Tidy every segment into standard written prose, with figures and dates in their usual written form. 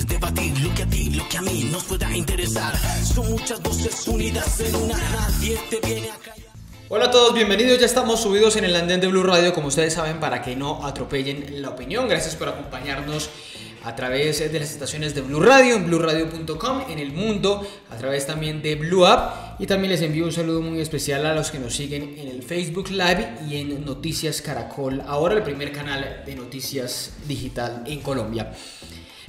discutir, debatir lo que a ti, lo que a mí nos pueda interesar. Son muchas voces unidas en una, nadie te viene a callar. Hola a todos, bienvenidos, ya estamos subidos en el andén de Blue Radio, como ustedes saben, para que no atropellen la opinión. Gracias por acompañarnos a través de las estaciones de Blue Radio, en blueradio.com, en el mundo, a través también de Blue App. Y también les envío un saludo muy especial a los que nos siguen en el Facebook Live y en Noticias Caracol, ahora el primer canal de noticias digital en Colombia.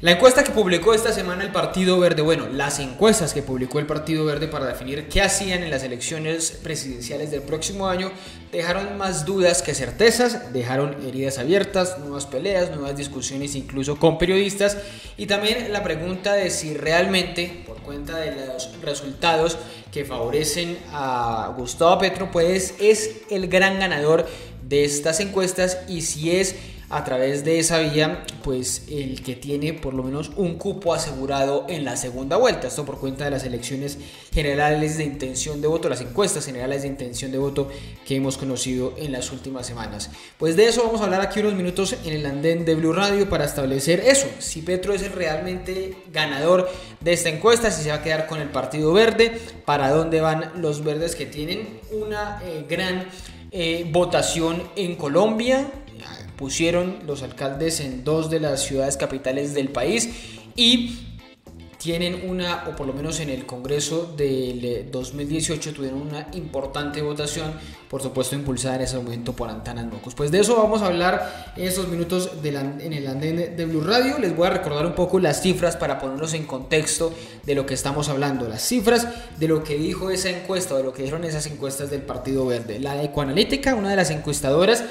La encuesta que publicó esta semana el Partido Verde, bueno, las encuestas que publicó el Partido Verde para definir qué hacían en las elecciones presidenciales del próximo año, dejaron más dudas que certezas, dejaron heridas abiertas, nuevas peleas, nuevas discusiones incluso con periodistas, y también la pregunta de si realmente, por cuenta de los resultados que favorecen a Gustavo Petro, pues es el gran ganador de estas encuestas, y si es a través de esa vía, pues el que tiene por lo menos un cupo asegurado en la segunda vuelta. Esto por cuenta de las elecciones generales de intención de voto, las encuestas generales de intención de voto que hemos conocido en las últimas semanas. Pues de eso vamos a hablar aquí unos minutos en el andén de Blue Radio para establecer eso, si Petro es el realmente ganador de esta encuesta, si se va a quedar con el Partido Verde, para dónde van los verdes que tienen una gran votación en Colombia. Pusieron los alcaldes en 2 de las ciudades capitales del país y tienen una, o por lo menos en el Congreso del 2018 tuvieron una importante votación, por supuesto impulsada en ese momento por Antanas Mocos. Pues de eso vamos a hablar en estos minutos en el andén de Blue Radio. Les voy a recordar un poco las cifras para ponernos en contexto de lo que estamos hablando, las cifras de lo que dijo esa encuesta, de lo que dijeron esas encuestas del Partido Verde. La Ecoanalítica, una de las encuestadoras,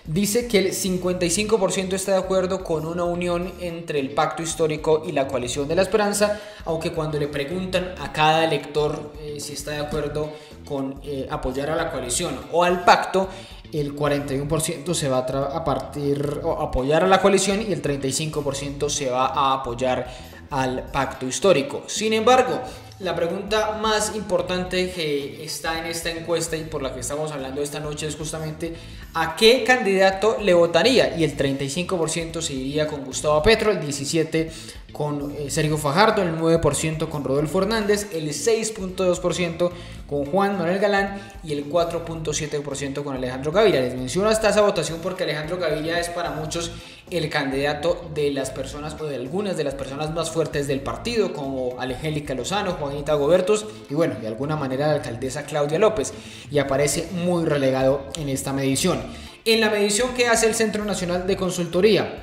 dice que el 55% está de acuerdo con una unión entre el pacto histórico y la coalición de la esperanza, aunque cuando le preguntan a cada elector si está de acuerdo con apoyar a la coalición o al pacto, el 41% se va a apoyar a la coalición y el 35% se va a apoyar al pacto histórico. Sin embargo, la pregunta más importante que está en esta encuesta y por la que estamos hablando esta noche es justamente ¿a qué candidato le votaría? Y el 35% se iría con Gustavo Petro, el 17% con Sergio Fajardo, el 9% con Rodolfo Hernández, el 6.2% con Juan Manuel Galán y el 4.7% con Alejandro Gaviria. Les menciono hasta esa votación porque Alejandro Gaviria es para muchos el candidato de las personas o de algunas de las personas más fuertes del partido, como Angélica Lozano, Juanita Gobertos y bueno, de alguna manera la alcaldesa Claudia López, y aparece muy relegado en esta medición. En la medición que hace el Centro Nacional de Consultoría,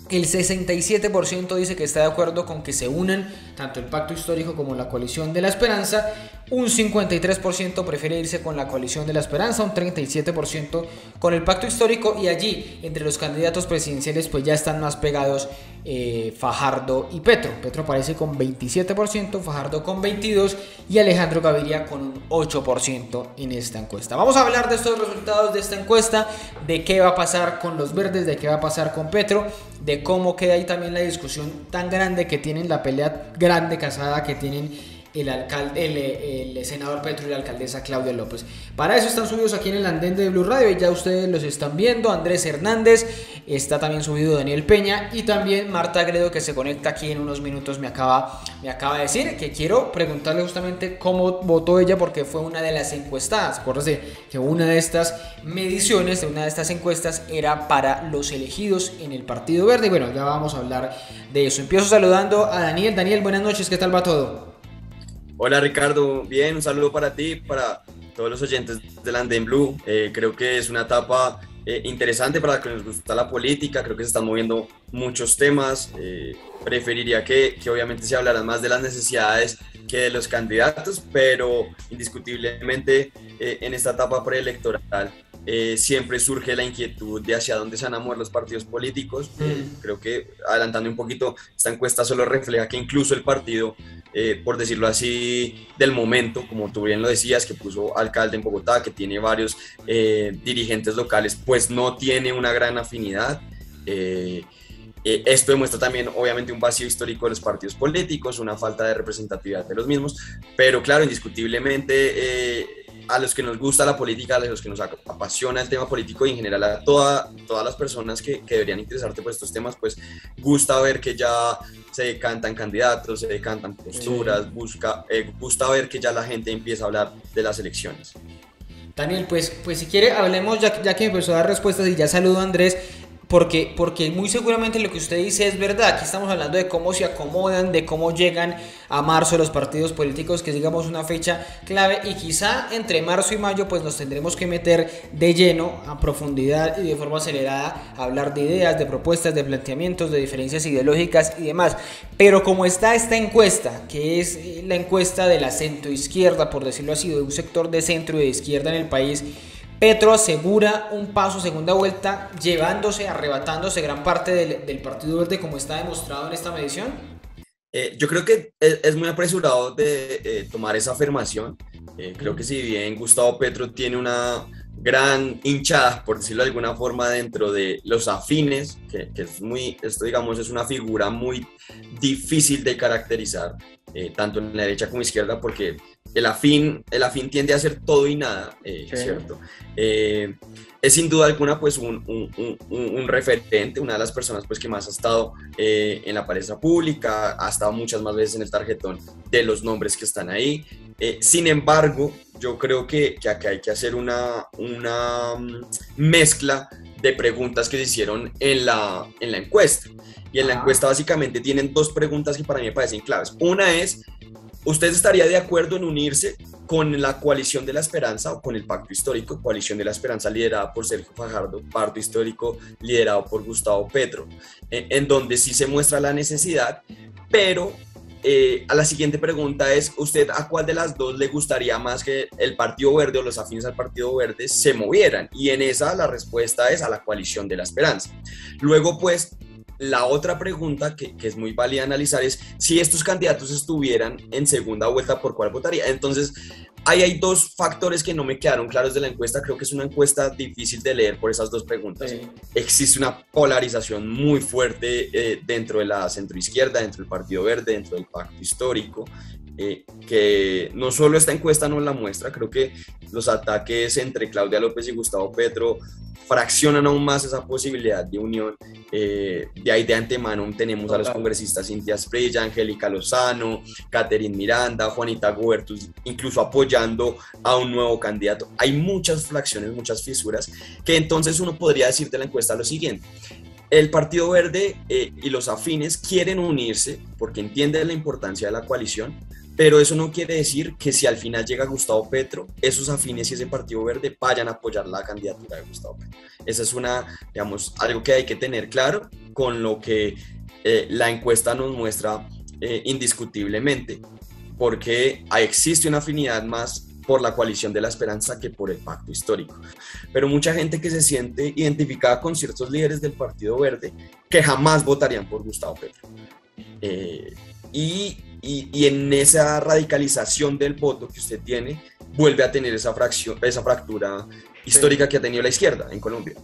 el 67% dice que está de acuerdo con que se unan tanto el pacto histórico como la coalición de la esperanza, un 53% prefiere irse con la coalición de la esperanza, un 37% con el pacto histórico, y allí entre los candidatos presidenciales pues ya están más pegados Fajardo y Petro. Petro aparece con 27%, Fajardo con 22% y Alejandro Gaviria con un 8% en esta encuesta. Vamos a hablar de estos resultados de esta encuesta, de qué va a pasar con los verdes, de qué va a pasar con Petro, de cómo queda ahí también la discusión tan grande que tienen, la pelea grande casada que tienen el senador Petro y la alcaldesa Claudia López. Para eso están subidos aquí en el andén de Blue Radio y ya ustedes los están viendo. Andrés Hernández, está también subido Daniel Peña y también Marta Gredo, que se conecta aquí en unos minutos. Me acaba de decir que quiero preguntarle justamente cómo votó ella, porque fue una de las encuestadas. Acuérdense que una de estas mediciones, de una de estas encuestas, era para los elegidos en el Partido Verde y bueno, ya vamos a hablar de eso. Empiezo saludando a Daniel. Daniel, buenas noches, ¿qué tal va todo? Hola Ricardo, bien, un saludo para ti, para todos los oyentes del Andén Blue. Creo que es una etapa interesante para los que nos gusta la política, creo que se están moviendo muchos temas. Preferiría que obviamente se hablaran más de las necesidades que de los candidatos, pero indiscutiblemente en esta etapa preelectoral siempre surge la inquietud de hacia dónde se van a mover los partidos políticos. Creo que, adelantando un poquito, esta encuesta solo refleja que incluso el partido, por decirlo así, del momento, como tú bien lo decías, que puso alcalde en Bogotá, que tiene varios dirigentes locales, pues no tiene una gran afinidad. Esto demuestra también, obviamente, un vacío histórico de los partidos políticos, una falta de representatividad de los mismos, pero claro, indiscutiblemente a los que nos gusta la política, a los que nos apasiona el tema político y en general a todas las personas que deberían interesarte por estos temas, pues gusta ver que ya se decantan candidatos, se decantan posturas, gusta ver que ya la gente empieza a hablar de las elecciones. Daniel, pues si quiere hablemos, ya que empezó a dar respuestas, y ya saludo a Andrés, porque muy seguramente lo que usted dice es verdad. Aquí estamos hablando de cómo se acomodan, de cómo llegan a marzo los partidos políticos, que es, digamos, una fecha clave, y quizá entre marzo y mayo pues nos tendremos que meter de lleno, a profundidad y de forma acelerada, a hablar de ideas, de propuestas, de planteamientos, de diferencias ideológicas y demás. Pero como está esta encuesta, que es la encuesta de la centroizquierda, por decirlo así, de un sector de centro y de izquierda en el país, Petro asegura un paso segunda vuelta, arrebatándose gran parte del Partido Verde, como está demostrado en esta medición. Yo creo que es muy apresurado de tomar esa afirmación. Creo que si bien Gustavo Petro tiene una gran hinchada, por decirlo de alguna forma, dentro de los afines, que esto digamos es una figura muy difícil de caracterizar, tanto en la derecha como izquierda, porque el afín tiende a ser todo y nada, sí. ¿Cierto? Es sin duda alguna pues un referente, una de las personas pues que más ha estado en la palestra pública, ha estado muchas más veces en el tarjetón de los nombres que están ahí. Sin embargo, yo creo que acá hay que hacer una mezcla de preguntas que se hicieron en la encuesta. Y en la encuesta básicamente tienen dos preguntas que para mí me parecen claves. Una es: ¿usted estaría de acuerdo en unirse con la Coalición de la Esperanza o con el Pacto Histórico? Coalición de la Esperanza liderada por Sergio Fajardo, Pacto Histórico liderado por Gustavo Petro, en donde sí se muestra la necesidad, pero a la siguiente pregunta es: ¿usted a cuál de las dos le gustaría más que el Partido Verde o los afines al Partido Verde se movieran? Y en esa la respuesta es a la Coalición de la Esperanza. Luego pues la otra pregunta que es muy válida analizar es: si estos candidatos estuvieran en segunda vuelta, ¿por cuál votaría? Entonces, ahí hay dos factores que no me quedaron claros de la encuesta. Creo que es una encuesta difícil de leer por esas dos preguntas. Sí. Existe una polarización muy fuerte dentro de la centroizquierda, dentro del Partido Verde, dentro del Pacto Histórico, que no solo esta encuesta nos la muestra. Creo que los ataques entre Claudia López y Gustavo Petro fraccionan aún más esa posibilidad de unión. De ahí de antemano tenemos a los congresistas Cintia Asprilla, Angélica Lozano, Catherine Miranda, Juanita Gubertus, incluso apoyando a un nuevo candidato. Hay muchas fracciones, muchas fisuras, que entonces uno podría decir de la encuesta lo siguiente: el Partido Verde y los afines quieren unirse porque entienden la importancia de la coalición, pero eso no quiere decir que si al final llega Gustavo Petro, esos afines y ese Partido Verde vayan a apoyar la candidatura de Gustavo Petro. Esa es algo que hay que tener claro, con lo que la encuesta nos muestra indiscutiblemente, porque existe una afinidad más por la Coalición de la Esperanza que por el Pacto Histórico. Pero mucha gente que se siente identificada con ciertos líderes del Partido Verde que jamás votarían por Gustavo Petro. Y en esa radicalización del voto que usted tiene, vuelve a tener esa fractura histórica que ha tenido la izquierda en Colombia.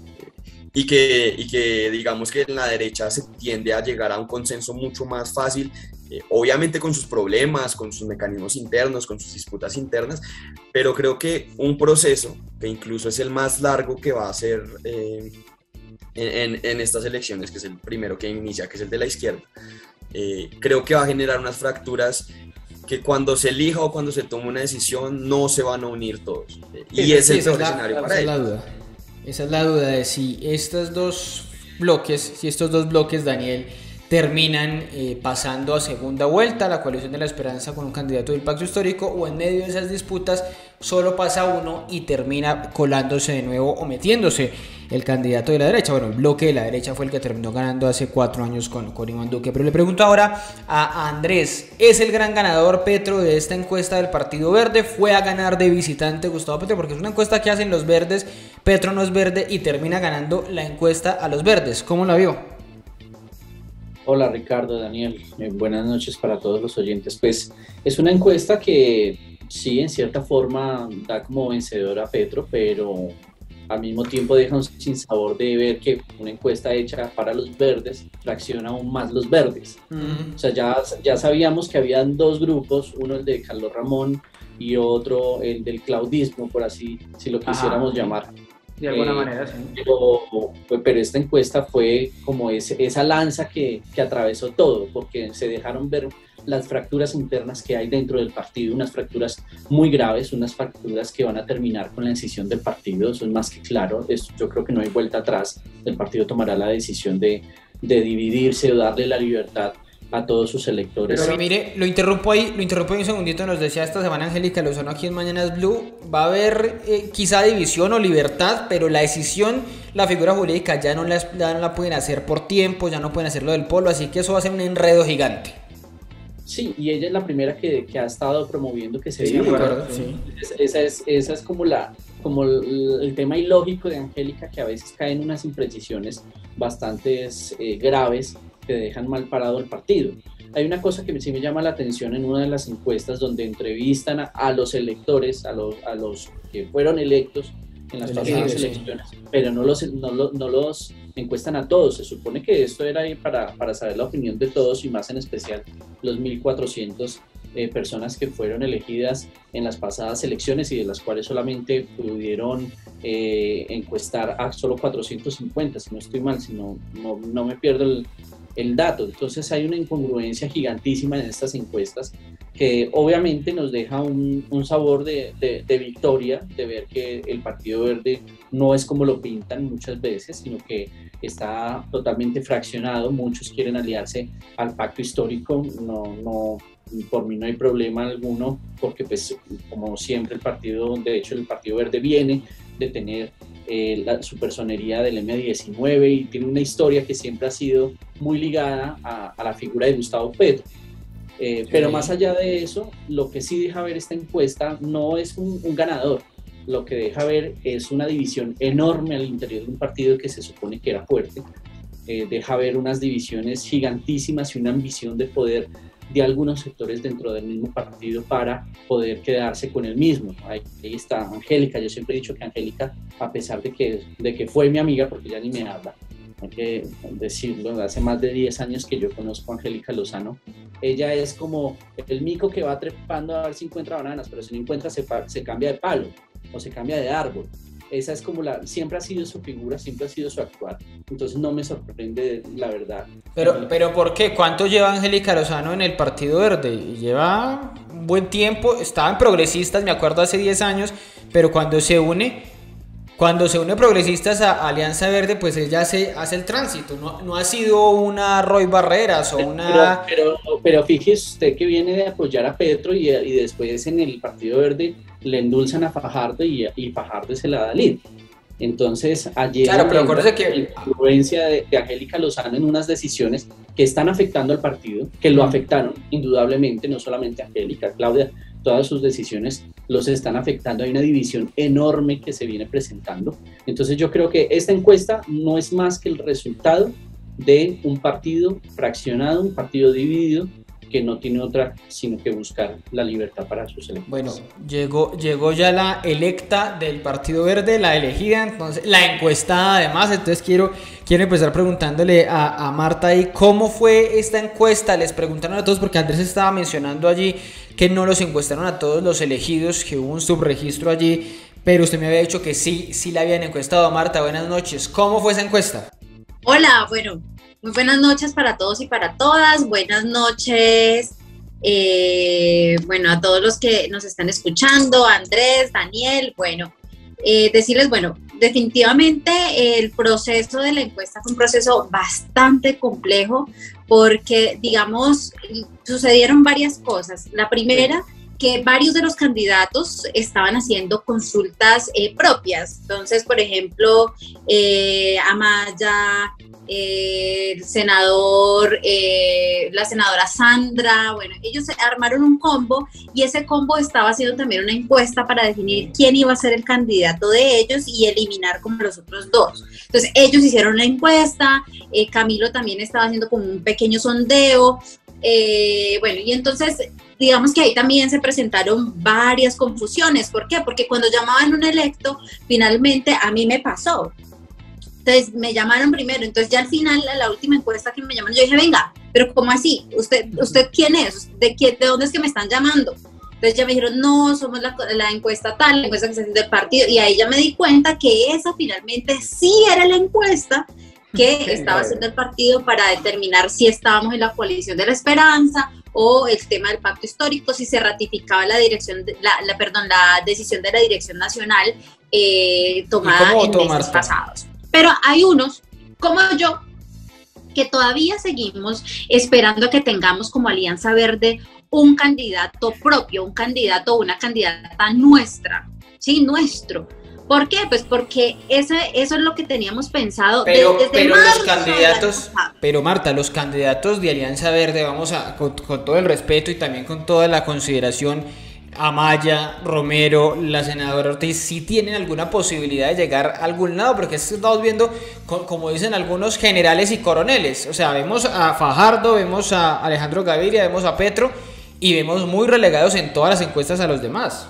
Y que digamos que en la derecha se tiende a llegar a un consenso mucho más fácil, obviamente con sus problemas, con sus mecanismos internos, con sus disputas internas, pero creo que un proceso que incluso es el más largo que va a ser en estas elecciones, que es el primero que inicia, que es el de la izquierda, creo que va a generar unas fracturas que cuando se elija o cuando se tome una decisión no se van a unir todos. Y es el peor escenario para ello. Esa es la duda de si estos dos bloques, Daniel, terminan pasando a segunda vuelta, la Coalición de la Esperanza con un candidato del Pacto Histórico, o en medio de esas disputas solo pasa uno y termina colándose de nuevo o metiéndose el candidato de la derecha. Bueno, el bloque de la derecha fue el que terminó ganando hace 4 años con Iván Duque. Pero le pregunto ahora a Andrés: ¿es el gran ganador Petro de esta encuesta del Partido Verde? ¿Fue a ganar de visitante Gustavo Petro? Porque es una encuesta que hacen los verdes, Petro no es verde y termina ganando la encuesta a los verdes. ¿Cómo la vio? Hola Ricardo, Daniel, buenas noches para todos los oyentes. Pues es una encuesta que sí, en cierta forma da como vencedor a Petro, pero al mismo tiempo deja un sinsabor de ver que una encuesta hecha para los verdes fracciona aún más los verdes. O sea, ya sabíamos que habían dos grupos, uno el de Carlos Ramón y otro el del claudismo, por así si lo quisiéramos llamar. De alguna manera, sí. Pero esta encuesta fue como esa lanza que atravesó todo, porque se dejaron ver las fracturas internas que hay dentro del partido, unas fracturas muy graves, unas fracturas que van a terminar con la decisión del partido, eso es más que claro, yo creo que no hay vuelta atrás, el partido tomará la decisión de dividirse o darle la libertad a todos sus electores. Pero mire, lo interrumpo ahí un segundito, nos decía esta semana Angélica Lozano aquí en Mañanas Blue, va a haber quizá división o libertad, pero la decisión, la figura jurídica ya no la pueden hacer por tiempo, ya no pueden hacerlo del polo, así que eso va a ser un enredo gigante. Sí, y ella es la primera que ha estado promoviendo que se divida. Sí, me acuerdo, sí. Esa es como el tema ilógico de Angélica, que a veces caen unas imprecisiones bastante graves que dejan mal parado el partido. Hay una cosa que sí me llama la atención en una de las encuestas donde entrevistan a los electores, a los que fueron electos en las pasadas elecciones, pero no los encuestan a todos. Se supone que esto era para saber la opinión de todos y más en especial los 1.400 personas que fueron elegidas en las pasadas elecciones y de las cuales solamente pudieron encuestar a solo 450, si no estoy mal, si no me pierdo el dato. Entonces hay una incongruencia gigantísima en estas encuestas que obviamente nos deja un sabor de victoria, de ver que el Partido Verde no es como lo pintan muchas veces, sino que está totalmente fraccionado. Muchos quieren aliarse al pacto histórico, por mí no hay problema alguno, porque pues como siempre el Partido Verde viene de tener su personería del M19 y tiene una historia que siempre ha sido muy ligada a la figura de Gustavo Petro. Pero más allá de eso, lo que sí deja ver esta encuesta no es un ganador, lo que deja ver es una división enorme al interior de un partido que se supone que era fuerte, deja ver unas divisiones gigantísimas y una ambición de poder de algunos sectores dentro del mismo partido para poder quedarse con el mismo. Ahí está Angélica. Yo siempre he dicho que Angélica, a pesar de que fue mi amiga, porque ya ni me habla, hay que decirlo, hace más de 10 años que yo conozco a Angélica Lozano, ella es como el mico que va trepando a ver si encuentra bananas, pero si no encuentra se cambia de palo o se cambia de árbol. Esa es como siempre ha sido su figura, siempre ha sido su actuar. Entonces no me sorprende, la verdad. Pero ¿por qué? ¿Cuánto lleva Angélica Lozano en el Partido Verde? Lleva un buen tiempo, estaban progresistas, me acuerdo hace 10 años, pero cuando se une progresistas a Alianza Verde, pues ella hace el tránsito, no ha sido una Roy Barreras o una... Pero fíjese usted que viene de apoyar a Petro y después en el Partido Verde le endulzan a Fajardo y Fajardo se la da Lid. Entonces ayer claro, pero acuérdese que la influencia de Angélica Lozano en unas decisiones que están afectando al partido, que lo afectaron indudablemente, no solamente a Angélica, Claudia, todas sus decisiones los están afectando. Hay una división enorme que se viene presentando. Entonces yo creo que esta encuesta no es más que el resultado de un partido fraccionado, un partido dividido, que no tiene otra sino que buscar la libertad para sus electores. Bueno, llegó ya la electa del Partido Verde, la elegida, entonces la encuestada además. Entonces quiero empezar preguntándole a Marta ahí cómo fue esta encuesta. Les preguntaron a todos, porque Andrés estaba mencionando allí que no los encuestaron a todos los elegidos, que hubo un subregistro allí, pero usted me había dicho que sí la habían encuestado. Marta, buenas noches. ¿Cómo fue esa encuesta? Hola, bueno, muy buenas noches para todos y para todas. Buenas noches, bueno, a todos los que nos están escuchando, Andrés, Daniel. Bueno, decirles, bueno, definitivamente el proceso de la encuesta fue un proceso bastante complejo porque, digamos, sucedieron varias cosas. La primera, que varios de los candidatos estaban haciendo consultas propias. Entonces, por ejemplo, Amaya, el senador, la senadora Sandra, bueno, ellos armaron un combo y ese combo estaba haciendo también una encuesta para definir quién iba a ser el candidato de ellos y eliminar como los otros dos. Entonces, ellos hicieron la encuesta, Camilo también estaba haciendo como un pequeño sondeo, bueno, y entonces digamos que ahí también se presentaron varias confusiones. ¿Por qué? Porque cuando llamaban un electo, finalmente a mí me pasó. Entonces me llamaron primero, entonces ya al final, a la última encuesta que me llamaron, yo dije, venga, pero ¿cómo así? ¿Usted quién es? ¿De dónde es que me están llamando? Entonces ya me dijeron, no, somos la encuesta tal, la encuesta que se hace del partido, y ahí ya me di cuenta que esa finalmente sí era la encuesta que estaba haciendo el partido para determinar si estábamos en la coalición de la esperanza o el tema del pacto histórico, si se ratificaba la decisión de la dirección nacional tomada en meses pasados. Pero hay unos, como yo, que todavía seguimos esperando que tengamos como Alianza Verde un candidato propio, un candidato o una candidata nuestra, ¿sí? Nuestro. ¿Por qué? Pues porque eso es lo que teníamos pensado pero desde los candidatos, pero Marta, los candidatos de Alianza Verde, con todo el respeto y también con toda la consideración, Amaya, Romero, la senadora Ortiz, ¿sí tienen alguna posibilidad de llegar a algún lado? Porque estamos viendo, como dicen algunos, generales y coroneles. O sea, vemos a Fajardo, vemos a Alejandro Gaviria, vemos a Petro y vemos muy relegados en todas las encuestas a los demás.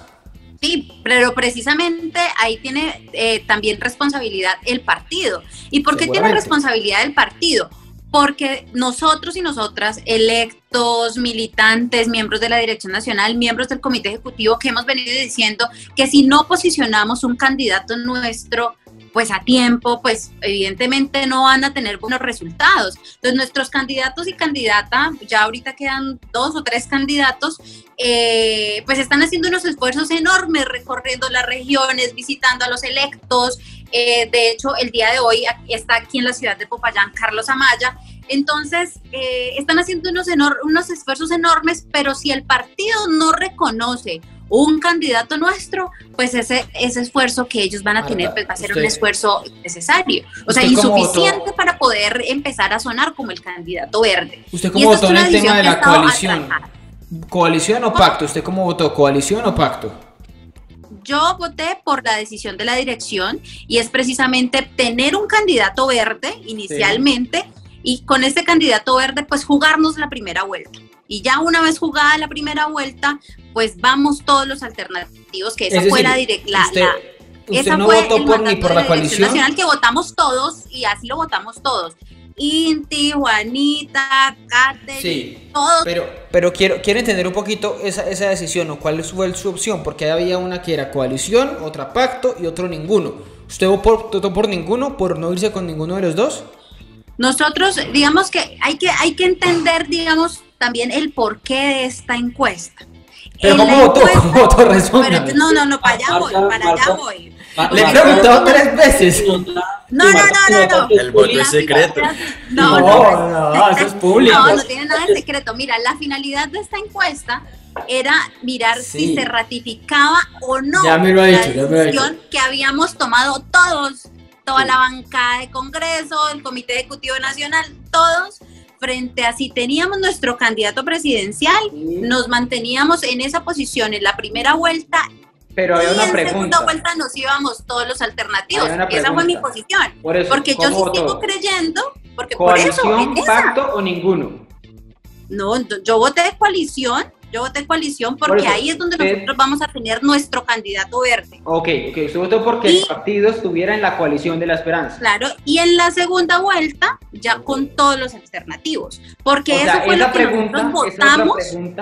Sí, pero precisamente ahí tiene también responsabilidad el partido. ¿Y por qué tiene responsabilidad el partido? Porque nosotros y nosotras, electos, militantes, miembros de la Dirección Nacional, miembros del Comité Ejecutivo, que hemos venido diciendo que si no posicionamos un candidato nuestro, pues a tiempo, pues evidentemente no van a tener buenos resultados. Entonces nuestros candidatos y candidatas, ya ahorita quedan 2 o 3 candidatos, pues están haciendo unos esfuerzos enormes recorriendo las regiones, visitando a los electos. De hecho, el día de hoy está aquí en la ciudad de Popayán Carlos Amaya. Entonces, están haciendo unos esfuerzos enormes, pero si el partido no reconoce un candidato nuestro, pues ese esfuerzo que ellos van a tener pues va a ser un esfuerzo necesario, o sea, insuficiente para poder empezar a sonar como el candidato verde. ¿Usted cómo votó en el tema de la coalición? ¿Coalición o pacto? ¿Usted cómo votó? ¿Coalición o pacto? Yo voté por la decisión de la dirección y es precisamente tener un candidato verde inicialmente, sí. Y con este candidato verde pues jugarnos la primera vuelta. Y ya una vez jugada la primera vuelta, pues vamos todos los alternativos, que esa fue la ¿Usted no votó por la coalición nacional, que votamos todos y así lo votamos todos? Inti, Juanita, Catherine, sí, todos. Pero quiero entender un poquito esa decisión, o cuál fue su opción, porque había una que era coalición, otra pacto y otro ninguno. ¿Usted votó por ninguno, por no irse con ninguno de los dos? Nosotros, digamos que hay que entender, digamos, también el porqué de esta encuesta. Pero ¿cómo votó? Respóndame. No, para allá voy. Le he preguntado 3 veces. No. El voto es secreto. No, eso es público. No tiene nada de secreto. Mira, la finalidad de esta encuesta era mirar si se ratificaba o no la decisión que habíamos tomado todos, toda la bancada de Congreso, el Comité Ejecutivo Nacional, todos, frente a si teníamos nuestro candidato presidencial, nos manteníamos en esa posición en la primera vuelta. Pero hay una pregunta. En segunda vuelta nos íbamos todos los alternativos. Esa fue mi posición. Por eso, porque yo sí sigo creyendo. Porque por eso. ¿Coalición, pacto o ninguno? No, yo voté coalición. Porque ahí es donde nosotros vamos a tener nuestro candidato verde. Ok, usted votó porque el partido estuviera en la coalición de la esperanza. Claro, y en la segunda vuelta ya con todos los alternativos, porque eso fue lo que nosotros votamos.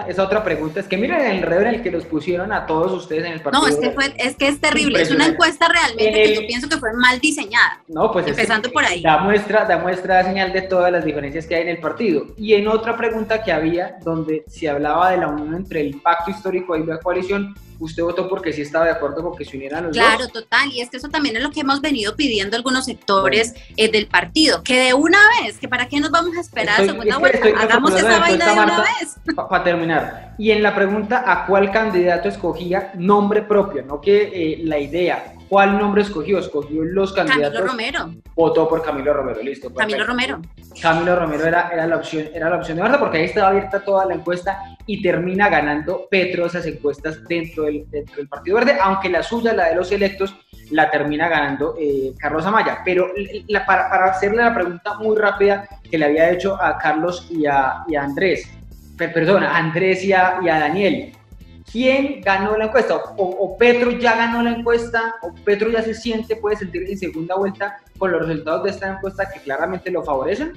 Esa otra pregunta es que miren el enredo en el que los pusieron a todos ustedes en el partido. No, es que es terrible, es una encuesta realmente que yo pienso que fue mal diseñada. No, pues empezando por ahí. Da muestra señal de todas las diferencias que hay en el partido. Y en otra pregunta que había, donde se hablaba de la unión entre el pacto histórico y la coalición, usted votó porque sí estaba de acuerdo con que se unieran los dos. Claro, total, y es que eso también es lo que hemos venido pidiendo algunos sectores del partido, que de una vez, que para qué nos vamos a esperar segunda vuelta, hagamos esa vaina de una vez. Para terminar, y en la pregunta ¿a cuál candidato escogía? Nombre propio, no que la idea. ¿Cuál nombre escogió? Escogió los candidatos. Camilo Romero. Votó por Camilo Romero, listo. Camilo Romero. Camilo Romero era la opción de verdad, porque ahí estaba abierta toda la encuesta y termina ganando Petro esas encuestas dentro del Partido Verde, aunque la suya, la de los electos, la termina ganando Carlos Amaya. Pero para hacerle la pregunta muy rápida que le había hecho a Carlos y a Andrés, a Andrés y a Daniel. ¿Quién ganó la encuesta? ¿O Petro ya ganó la encuesta? ¿O Petro ya puede sentir en segunda vuelta con los resultados de esta encuesta que claramente lo favorecen?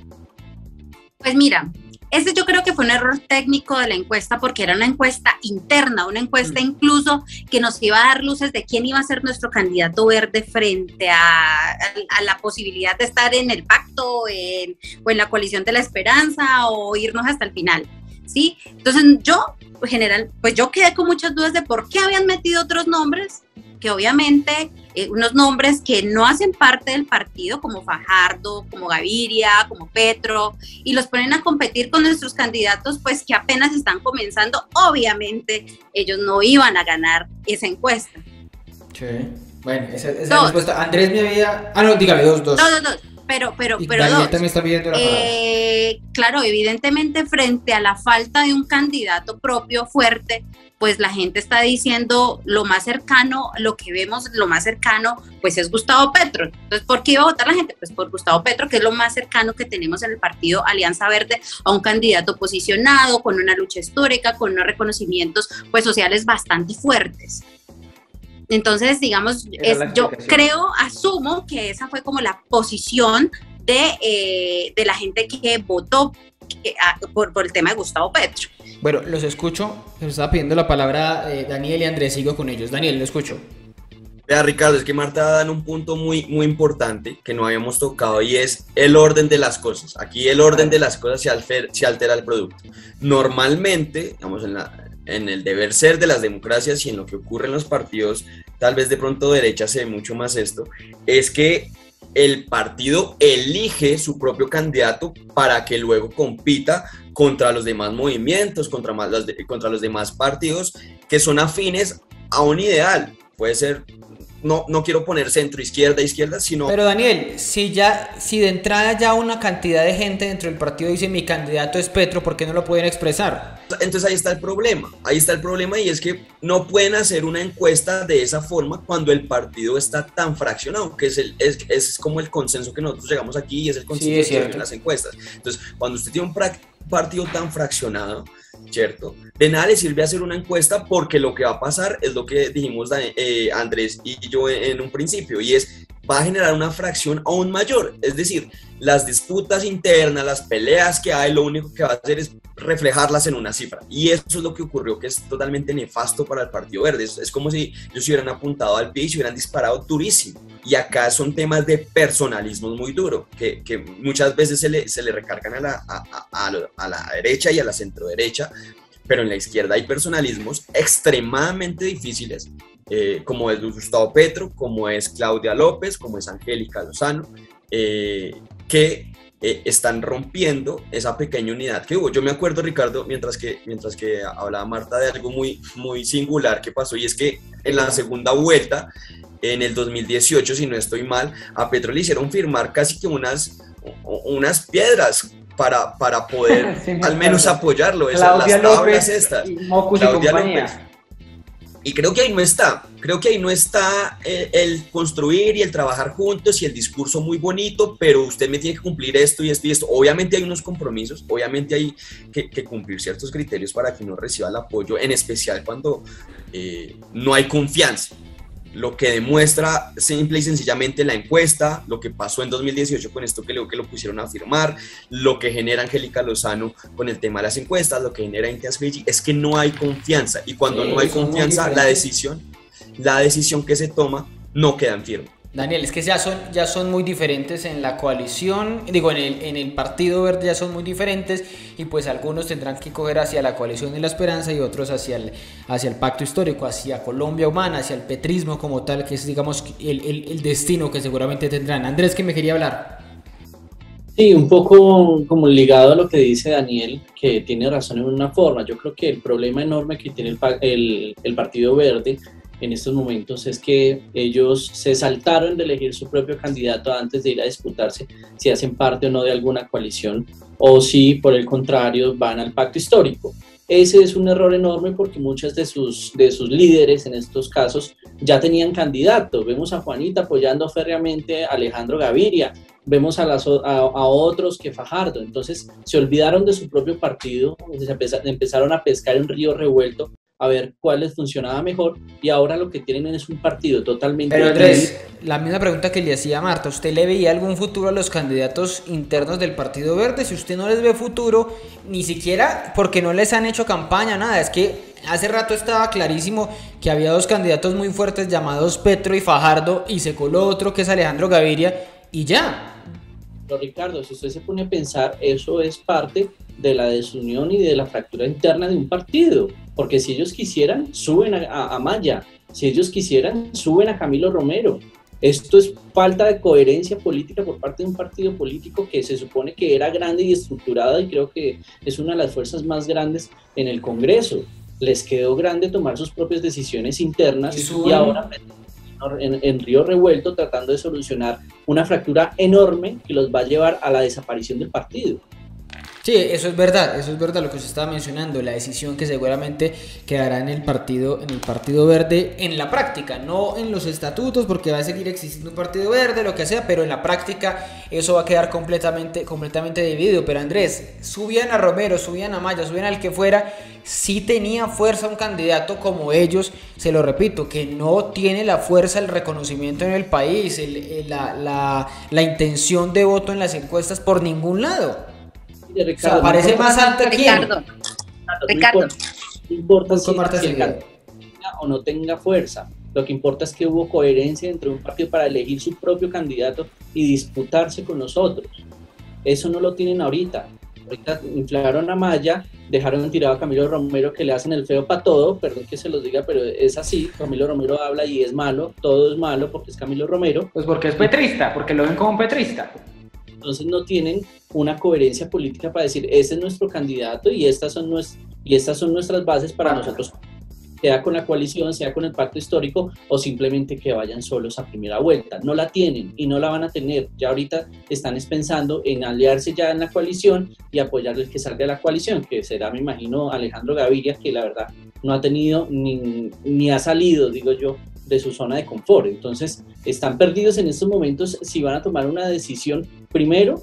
Pues mira, Ese yo creo que fue un error técnico de la encuesta porque era una encuesta interna, una encuesta incluso que nos iba a dar luces de quién iba a ser nuestro candidato verde frente a la posibilidad de estar en el pacto o en la coalición de la esperanza o irnos hasta el final, ¿sí? Entonces yo quedé con muchas dudas de por qué habían metido otros nombres, que obviamente unos nombres que no hacen parte del partido, como Fajardo, como Gaviria, como Petro, y los ponen a competir con nuestros candidatos, pues que apenas están comenzando. Obviamente ellos no iban a ganar esa encuesta. Sí. Bueno, esa respuesta. Andrés me había... Ah, no, dígame, dos. No, pero Daniel dos. También está pidiendo la palabra. Claro, evidentemente frente a la falta de un candidato propio fuerte, pues la gente está diciendo lo más cercano, lo que vemos, lo más cercano, pues es Gustavo Petro. Entonces, ¿por qué iba a votar la gente? Pues por Gustavo Petro, que es lo más cercano que tenemos en el partido Alianza Verde a un candidato posicionado, con una lucha histórica, con unos reconocimientos pues sociales bastante fuertes. Entonces, digamos, yo asumo que esa fue como la posición de la gente que votó por el tema de Gustavo Petro. Bueno, los escucho. Me estaba pidiendo la palabra Daniel y Andrés. Sigo con ellos. Daniel, lo escucho. Vea, Ricardo, es que Marta da en un punto muy importante que no habíamos tocado y es el orden de las cosas. Aquí el orden de las cosas se altera el producto. Normalmente, digamos, en el deber ser de las democracias y en lo que ocurre en los partidos, tal vez de pronto derecha se ve mucho más esto, es que el partido elige su propio candidato para que luego compita contra los demás movimientos, contra los demás partidos que son afines a un ideal. Puede ser, no quiero poner centro, izquierda, sino... Pero Daniel, si de entrada ya una cantidad de gente dentro del partido dice mi candidato es Petro, ¿por qué no lo pueden expresar? Entonces ahí está el problema y es que no pueden hacer una encuesta de esa forma cuando el partido está tan fraccionado, que es como el consenso que nosotros llegamos aquí y es el consenso que en las encuestas. Entonces, cuando usted tiene un partido tan fraccionado, ¿cierto? De nada le sirve hacer una encuesta porque lo que va a pasar es lo que dijimos Andrés y yo en un principio, y va a generar una fracción aún mayor. Es decir, las disputas internas, las peleas que hay, lo único que va a hacer es reflejarlas en una cifra. Y eso es lo que ocurrió, que es totalmente nefasto para el Partido Verde. Es como si ellos se hubieran apuntado al pie y se hubieran disparado durísimo. Y acá son temas de personalismos muy duros, que muchas veces se le recargan a la derecha y a la centroderecha, pero en la izquierda hay personalismos extremadamente difíciles, como es Gustavo Petro, como es Claudia López, como es Angélica Lozano, que están rompiendo esa pequeña unidad que hubo. Yo me acuerdo, Ricardo, mientras que hablaba Marta, de algo muy singular que pasó, y es que en la segunda vuelta, en el 2018, si no estoy mal, a Petro le hicieron firmar casi que unas piedras para poder sí, al menos apoyarlo. Esas, las tablas López, estas. Claudia López. Y creo que ahí no está el construir y el trabajar juntos y el discurso muy bonito, pero usted me tiene que cumplir esto y esto y esto. Obviamente hay unos compromisos, obviamente hay que cumplir ciertos criterios para que uno reciba el apoyo, en especial cuando no hay confianza. Lo que demuestra simple y sencillamente la encuesta, lo que pasó en 2018 con esto que lo pusieron a firmar, lo que genera Angélica Lozano con el tema de las encuestas, lo que genera Intias Fiji, es que no hay confianza, y cuando no hay confianza, la decisión que se toma no queda en firme. Daniel, es que ya son muy diferentes en la coalición, en el Partido Verde ya son muy diferentes, y pues algunos tendrán que coger hacia la coalición de la esperanza y otros hacia el pacto histórico, hacia Colombia Humana, hacia el petrismo como tal, que es, digamos, el destino que seguramente tendrán. Andrés, ¿qué me quería hablar? Sí, un poco como ligado a lo que dice Daniel, que tiene razón en una forma. Yo creo que el problema enorme que tiene el Partido Verde en estos momentos es que ellos se saltaron de elegir su propio candidato antes de ir a disputarse si hacen parte o no de alguna coalición, o si por el contrario van al pacto histórico. Ese es un error enorme porque muchos de sus líderes en estos casos ya tenían candidato. Vemos a Juanita apoyando férreamente a Alejandro Gaviria, vemos a otros que Fajardo. Entonces se olvidaron de su propio partido, empezaron a pescar en río revuelto a ver cuál les funcionaba mejor, y ahora lo que tienen es un partido totalmente... Pero Andrés, la misma pregunta que le hacía Marta, ¿usted le veía algún futuro a los candidatos internos del Partido Verde? Si usted no les ve futuro, ni siquiera porque no les han hecho campaña, nada, es que hace rato estaba clarísimo que había dos candidatos muy fuertes llamados Petro y Fajardo, y se coló otro que es Alejandro Gaviria, y ya. Pero Ricardo, si usted se pone a pensar, eso es parte de la desunión y de la fractura interna de un partido, porque si ellos quisieran, suben a Maya, si ellos quisieran, suben a Camilo Romero. Esto es falta de coherencia política por parte de un partido político que se supone que era grande y estructurado, y creo que es una de las fuerzas más grandes en el Congreso. Les quedó grande tomar sus propias decisiones internas y ahora en río revuelto tratando de solucionar una fractura enorme que los va a llevar a la desaparición del partido. Sí, eso es verdad lo que usted estaba mencionando, la decisión que seguramente quedará en el Partido Verde en la práctica, no en los estatutos, porque va a seguir existiendo un Partido Verde, lo que sea, pero en la práctica eso va a quedar completamente dividido. Pero Andrés, subían a Romero, subían a Maya, subían al que fuera, sí tenía fuerza un candidato como ellos, se lo repito, que no tiene la fuerza, el reconocimiento en el país, la intención de voto en las encuestas por ningún lado. Ricardo, o sea, parece más alta que Ricardo. No importa si el candidato tenga o no tenga fuerza. Lo que importa es que hubo coherencia entre un partido para elegir su propio candidato y disputarse con nosotros. Eso no lo tienen ahorita. Ahorita inflaron a Maya, dejaron tirado a Camilo Romero, que le hacen el feo para todo, perdón que se los diga, pero es así. Camilo Romero habla y es malo, todo es malo porque es Camilo Romero. Pues porque es petrista, porque lo ven como un petrista. Entonces no tienen una coherencia política para decir, ese es nuestro candidato y estas son nuestras bases para nosotros, sea con la coalición, sea con el pacto histórico, o simplemente que vayan solos a primera vuelta. No la tienen y no la van a tener. Ya ahorita están pensando en aliarse ya en la coalición y apoyar el que salga de la coalición, que será, me imagino, Alejandro Gaviria, que la verdad no ha tenido ni ha salido, digo yo, de su zona de confort. Entonces están perdidos en estos momentos si van a tomar una decisión. Primero,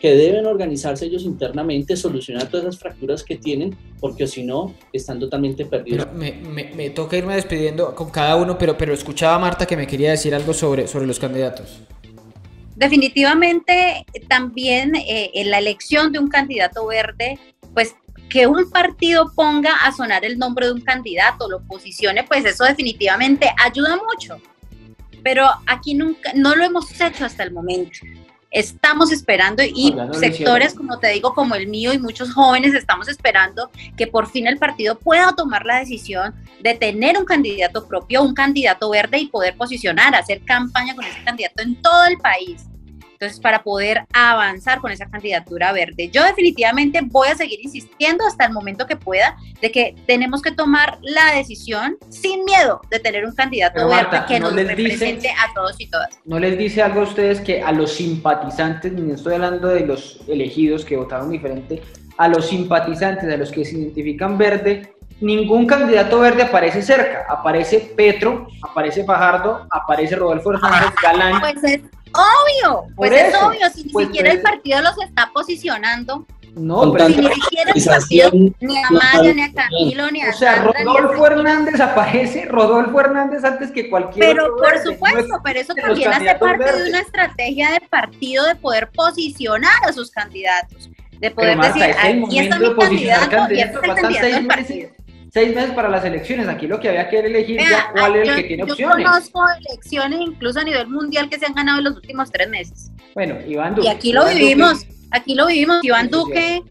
que deben organizarse ellos internamente, solucionar todas esas fracturas que tienen, porque si no, están totalmente perdidos. Pero me toca irme despidiendo con cada uno, pero escuchaba a Marta que me quería decir algo sobre los candidatos. Definitivamente también en la elección de un candidato verde, pues que un partido ponga a sonar el nombre de un candidato, lo posicione, pues eso definitivamente ayuda mucho. Pero aquí no lo hemos hecho hasta el momento. Estamos esperando y sectores, como te digo, como el mío y muchos jóvenes estamos esperando que por fin el partido pueda tomar la decisión de tener un candidato propio, un candidato verde y poder posicionar, hacer campaña con ese candidato en todo el país. Entonces, para poder avanzar con esa candidatura verde, yo definitivamente voy a seguir insistiendo hasta el momento que pueda de que tenemos que tomar la decisión sin miedo de tener un candidato verde que nos represente a todos y todas. ¿No les dice algo a ustedes que a los simpatizantes, ni estoy hablando de los elegidos que votaron diferente, a los simpatizantes, a los que se identifican verde, ningún candidato verde aparece cerca? Aparece Petro, aparece Fajardo, aparece Rodolfo Hernández Galán. Pues es obvio, pues es obvio, si ni siquiera el partido los está posicionando. No, pero si ni siquiera el partido, ni a Maya, ni a Camilo, ni a Sandra, Rodolfo Hernández aparece, Rodolfo Hernández antes que cualquier otro. Pero por supuesto, pero eso también hace parte de una estrategia de partido de poder posicionar a sus candidatos, de poder decir, aquí está mi candidato y este es el candidato del partido. 6 meses para las elecciones, aquí lo que había que elegir ya cuál es el que tiene opciones. Yo conozco elecciones incluso a nivel mundial que se han ganado en los últimos 3 meses. Bueno, Iván Duque. Y aquí lo vivimos, Iván Duque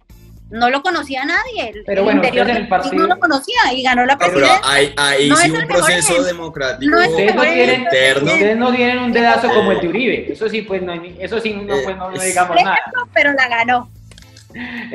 no lo conocía nadie, pero bueno, interior en el partido no lo conocía y ganó la presidencia. Pero hay no sí un proceso democrático interno. Ustedes no tienen un dedazo como el de Uribe, eso sí, pues no digamos nada. Pero la ganó.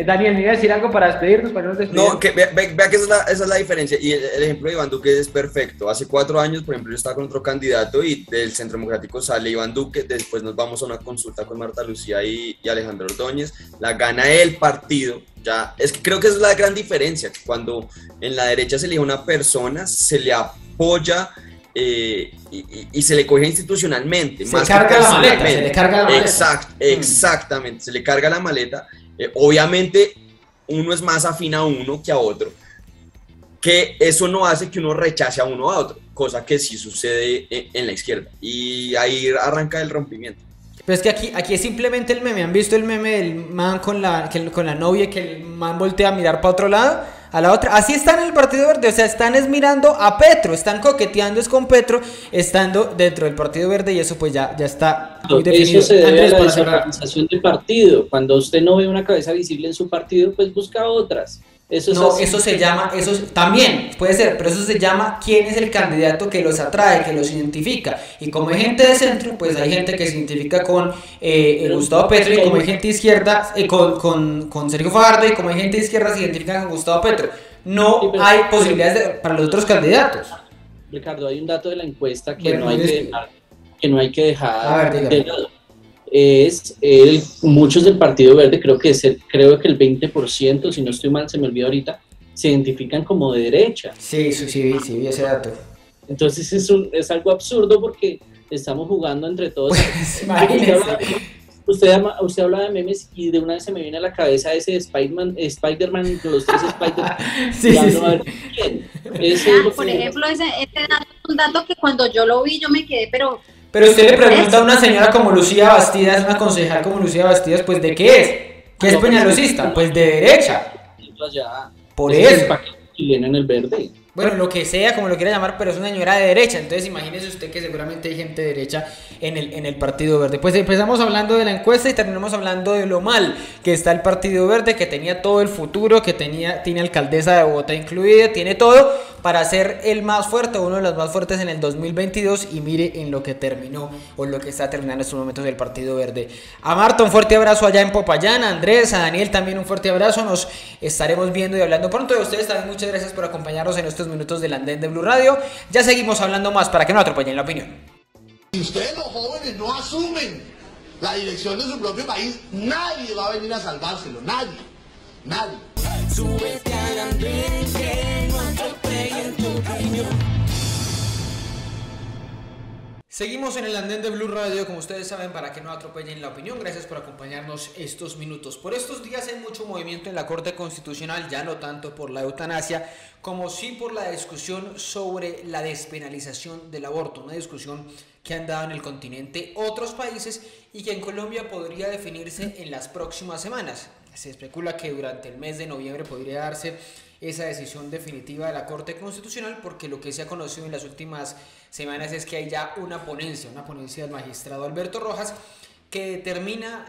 Daniel, ¿me iba a decir algo para despedirnos? Para no No, que vea que esa es la diferencia, y el ejemplo de Iván Duque es perfecto. Hace 4 años, por ejemplo, yo estaba con otro candidato y del Centro Democrático sale Iván Duque, después nos vamos a una consulta con Marta Lucía y Alejandro Ordóñez, la gana el partido. Ya, es que creo que esa es la gran diferencia, cuando en la derecha se elige una persona, se le apoya y se le coge institucionalmente, se carga la maleta. Exactamente, se le carga la maleta. Obviamente uno es más afín a uno que a otro, que eso no hace que uno rechace a uno a otro, cosa que sí sucede en la izquierda. Y ahí arranca el rompimiento. Pero es que aquí es simplemente el meme. ¿Han visto el meme del man con la novia, que el man voltea a mirar para otro lado, a la otra? Así están en el Partido Verde, o sea, están mirando a Petro, están coqueteando es con Petro, estando dentro del Partido Verde, y eso pues ya está muy definido. Eso se debe Andrés, a la para cerrar. desorganización del partido. Cuando usted no ve una cabeza visible en su partido, pues busca otras. Eso es No, así. eso se llama, eso también puede ser, pero eso se llama quién es el candidato que los atrae, que los identifica. Y como hay gente de centro, pues hay gente que se identifica con Gustavo Petro, y como hay gente de izquierda, con Sergio Fajardo, y como hay gente de izquierda se identifica con Gustavo Petro. No hay posibilidades para los otros candidatos. Ricardo, hay un dato de la encuesta que Bueno, no hay que dejar dígame. de lado. Muchos del Partido Verde, creo que el 20%, si no estoy mal, se me olvidó ahorita, se identifican como de derecha. Sí, vi ese dato. Entonces es algo absurdo porque estamos jugando entre todos. Pues, imagínese. Usted habla de memes y de una vez se me viene a la cabeza ese de Spider-Man, los tres Spider-Man. Sí. ¿Quién? Por ejemplo, ese dato es un dato que cuando yo lo vi yo me quedé, pero usted le pregunta a una señora como Lucía Bastidas, una concejal como Lucía Bastidas, pues ¿de qué es? ¿Qué es peñalosista? Pues de derecha. Por eso. Chilena en el verde. Bueno, lo que sea, como lo quiera llamar, pero es una señora de derecha. Entonces imagínese usted que seguramente hay gente de derecha en el Partido Verde. Pues empezamos hablando de la encuesta y terminamos hablando de lo mal que está el Partido Verde, que tenía todo el futuro, que tiene alcaldesa de Bogotá incluida, tiene todo para ser el más fuerte, uno de los más fuertes en el 2022, y mire en lo que terminó, o lo que está terminando en estos momentos el Partido Verde. A Marta, un fuerte abrazo allá en Popayán, a Andrés, a Daniel también un fuerte abrazo, nos estaremos viendo y hablando pronto. De ustedes también muchas gracias por acompañarnos en estos minutos del andén de Blue Radio. Ya seguimos hablando más para que no atropellen la opinión. Si ustedes los jóvenes no asumen la dirección de su propio país, nadie va a venir a salvárselo, nadie. Súbete al andén que no atropellen tu opinión. Seguimos en el andén de Blue Radio, como ustedes saben, para que no atropellen la opinión. Gracias por acompañarnos estos minutos. Por estos días hay mucho movimiento en la Corte Constitucional, ya no tanto por la eutanasia, como sí por la discusión sobre la despenalización del aborto, una discusión que han dado en el continente otros países y que en Colombia podría definirse en las próximas semanas. Se especula que durante el mes de noviembre podría darse esa decisión definitiva de la Corte Constitucional, porque lo que se ha conocido en las últimas semanas es que hay ya una ponencia del magistrado Alberto Rojas que determina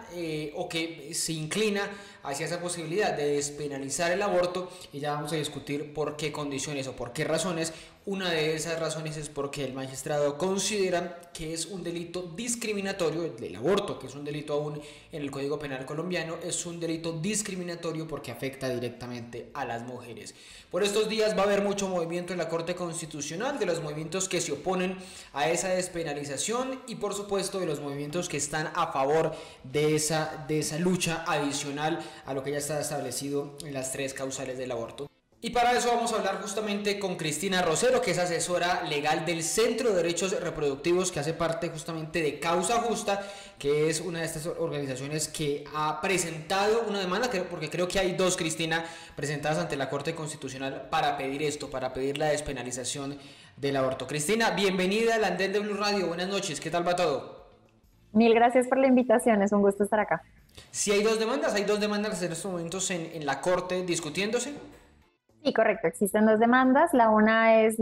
o que se inclina hacia esa posibilidad de despenalizar el aborto, y ya vamos a discutir por qué condiciones o por qué razones. Una de esas razones es porque el magistrado considera que es un delito discriminatorio, el aborto, que es un delito aún en el Código Penal colombiano, es un delito discriminatorio porque afecta directamente a las mujeres. Por estos días va a haber mucho movimiento en la Corte Constitucional, de los movimientos que se oponen a esa despenalización y por supuesto de los movimientos que están a favor de esa lucha adicional a lo que ya está establecido en las 3 causales del aborto. Y para eso vamos a hablar justamente con Cristina Rosero, que es asesora legal del Centro de Derechos Reproductivos, que hace parte justamente de Causa Justa, que es una de estas organizaciones que ha presentado una demanda, porque creo que hay 2, Cristina, presentadas ante la Corte Constitucional para pedir esto, para pedir la despenalización del aborto. Cristina, bienvenida al andén de Blue Radio, buenas noches, ¿qué tal va todo? Mil gracias por la invitación, es un gusto estar acá. Si hay 2 demandas, en estos momentos en la Corte discutiéndose. Sí, correcto, existen 2 demandas. La una es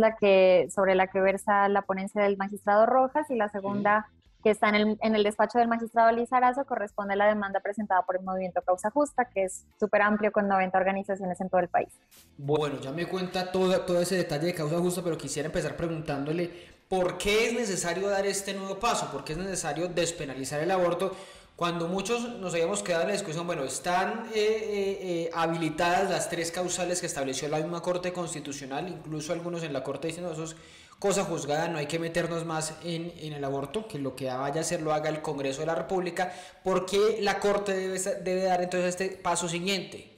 sobre la que versa la ponencia del magistrado Rojas, y la segunda, que está en el despacho del magistrado Lizarazo, corresponde a la demanda presentada por el movimiento Causa Justa, que es súper amplio con 90 organizaciones en todo el país. Bueno, ya me cuenta todo ese detalle de Causa Justa, pero quisiera empezar preguntándole por qué es necesario dar este nuevo paso, por qué es necesario despenalizar el aborto, cuando muchos nos habíamos quedado en la discusión. Bueno, están habilitadas las 3 causales que estableció la misma Corte Constitucional, incluso algunos en la Corte dicen, no, eso es cosa juzgada, no hay que meternos más en el aborto, que lo que vaya a hacer lo haga el Congreso de la República. ¿Por qué la Corte debe dar entonces este paso siguiente?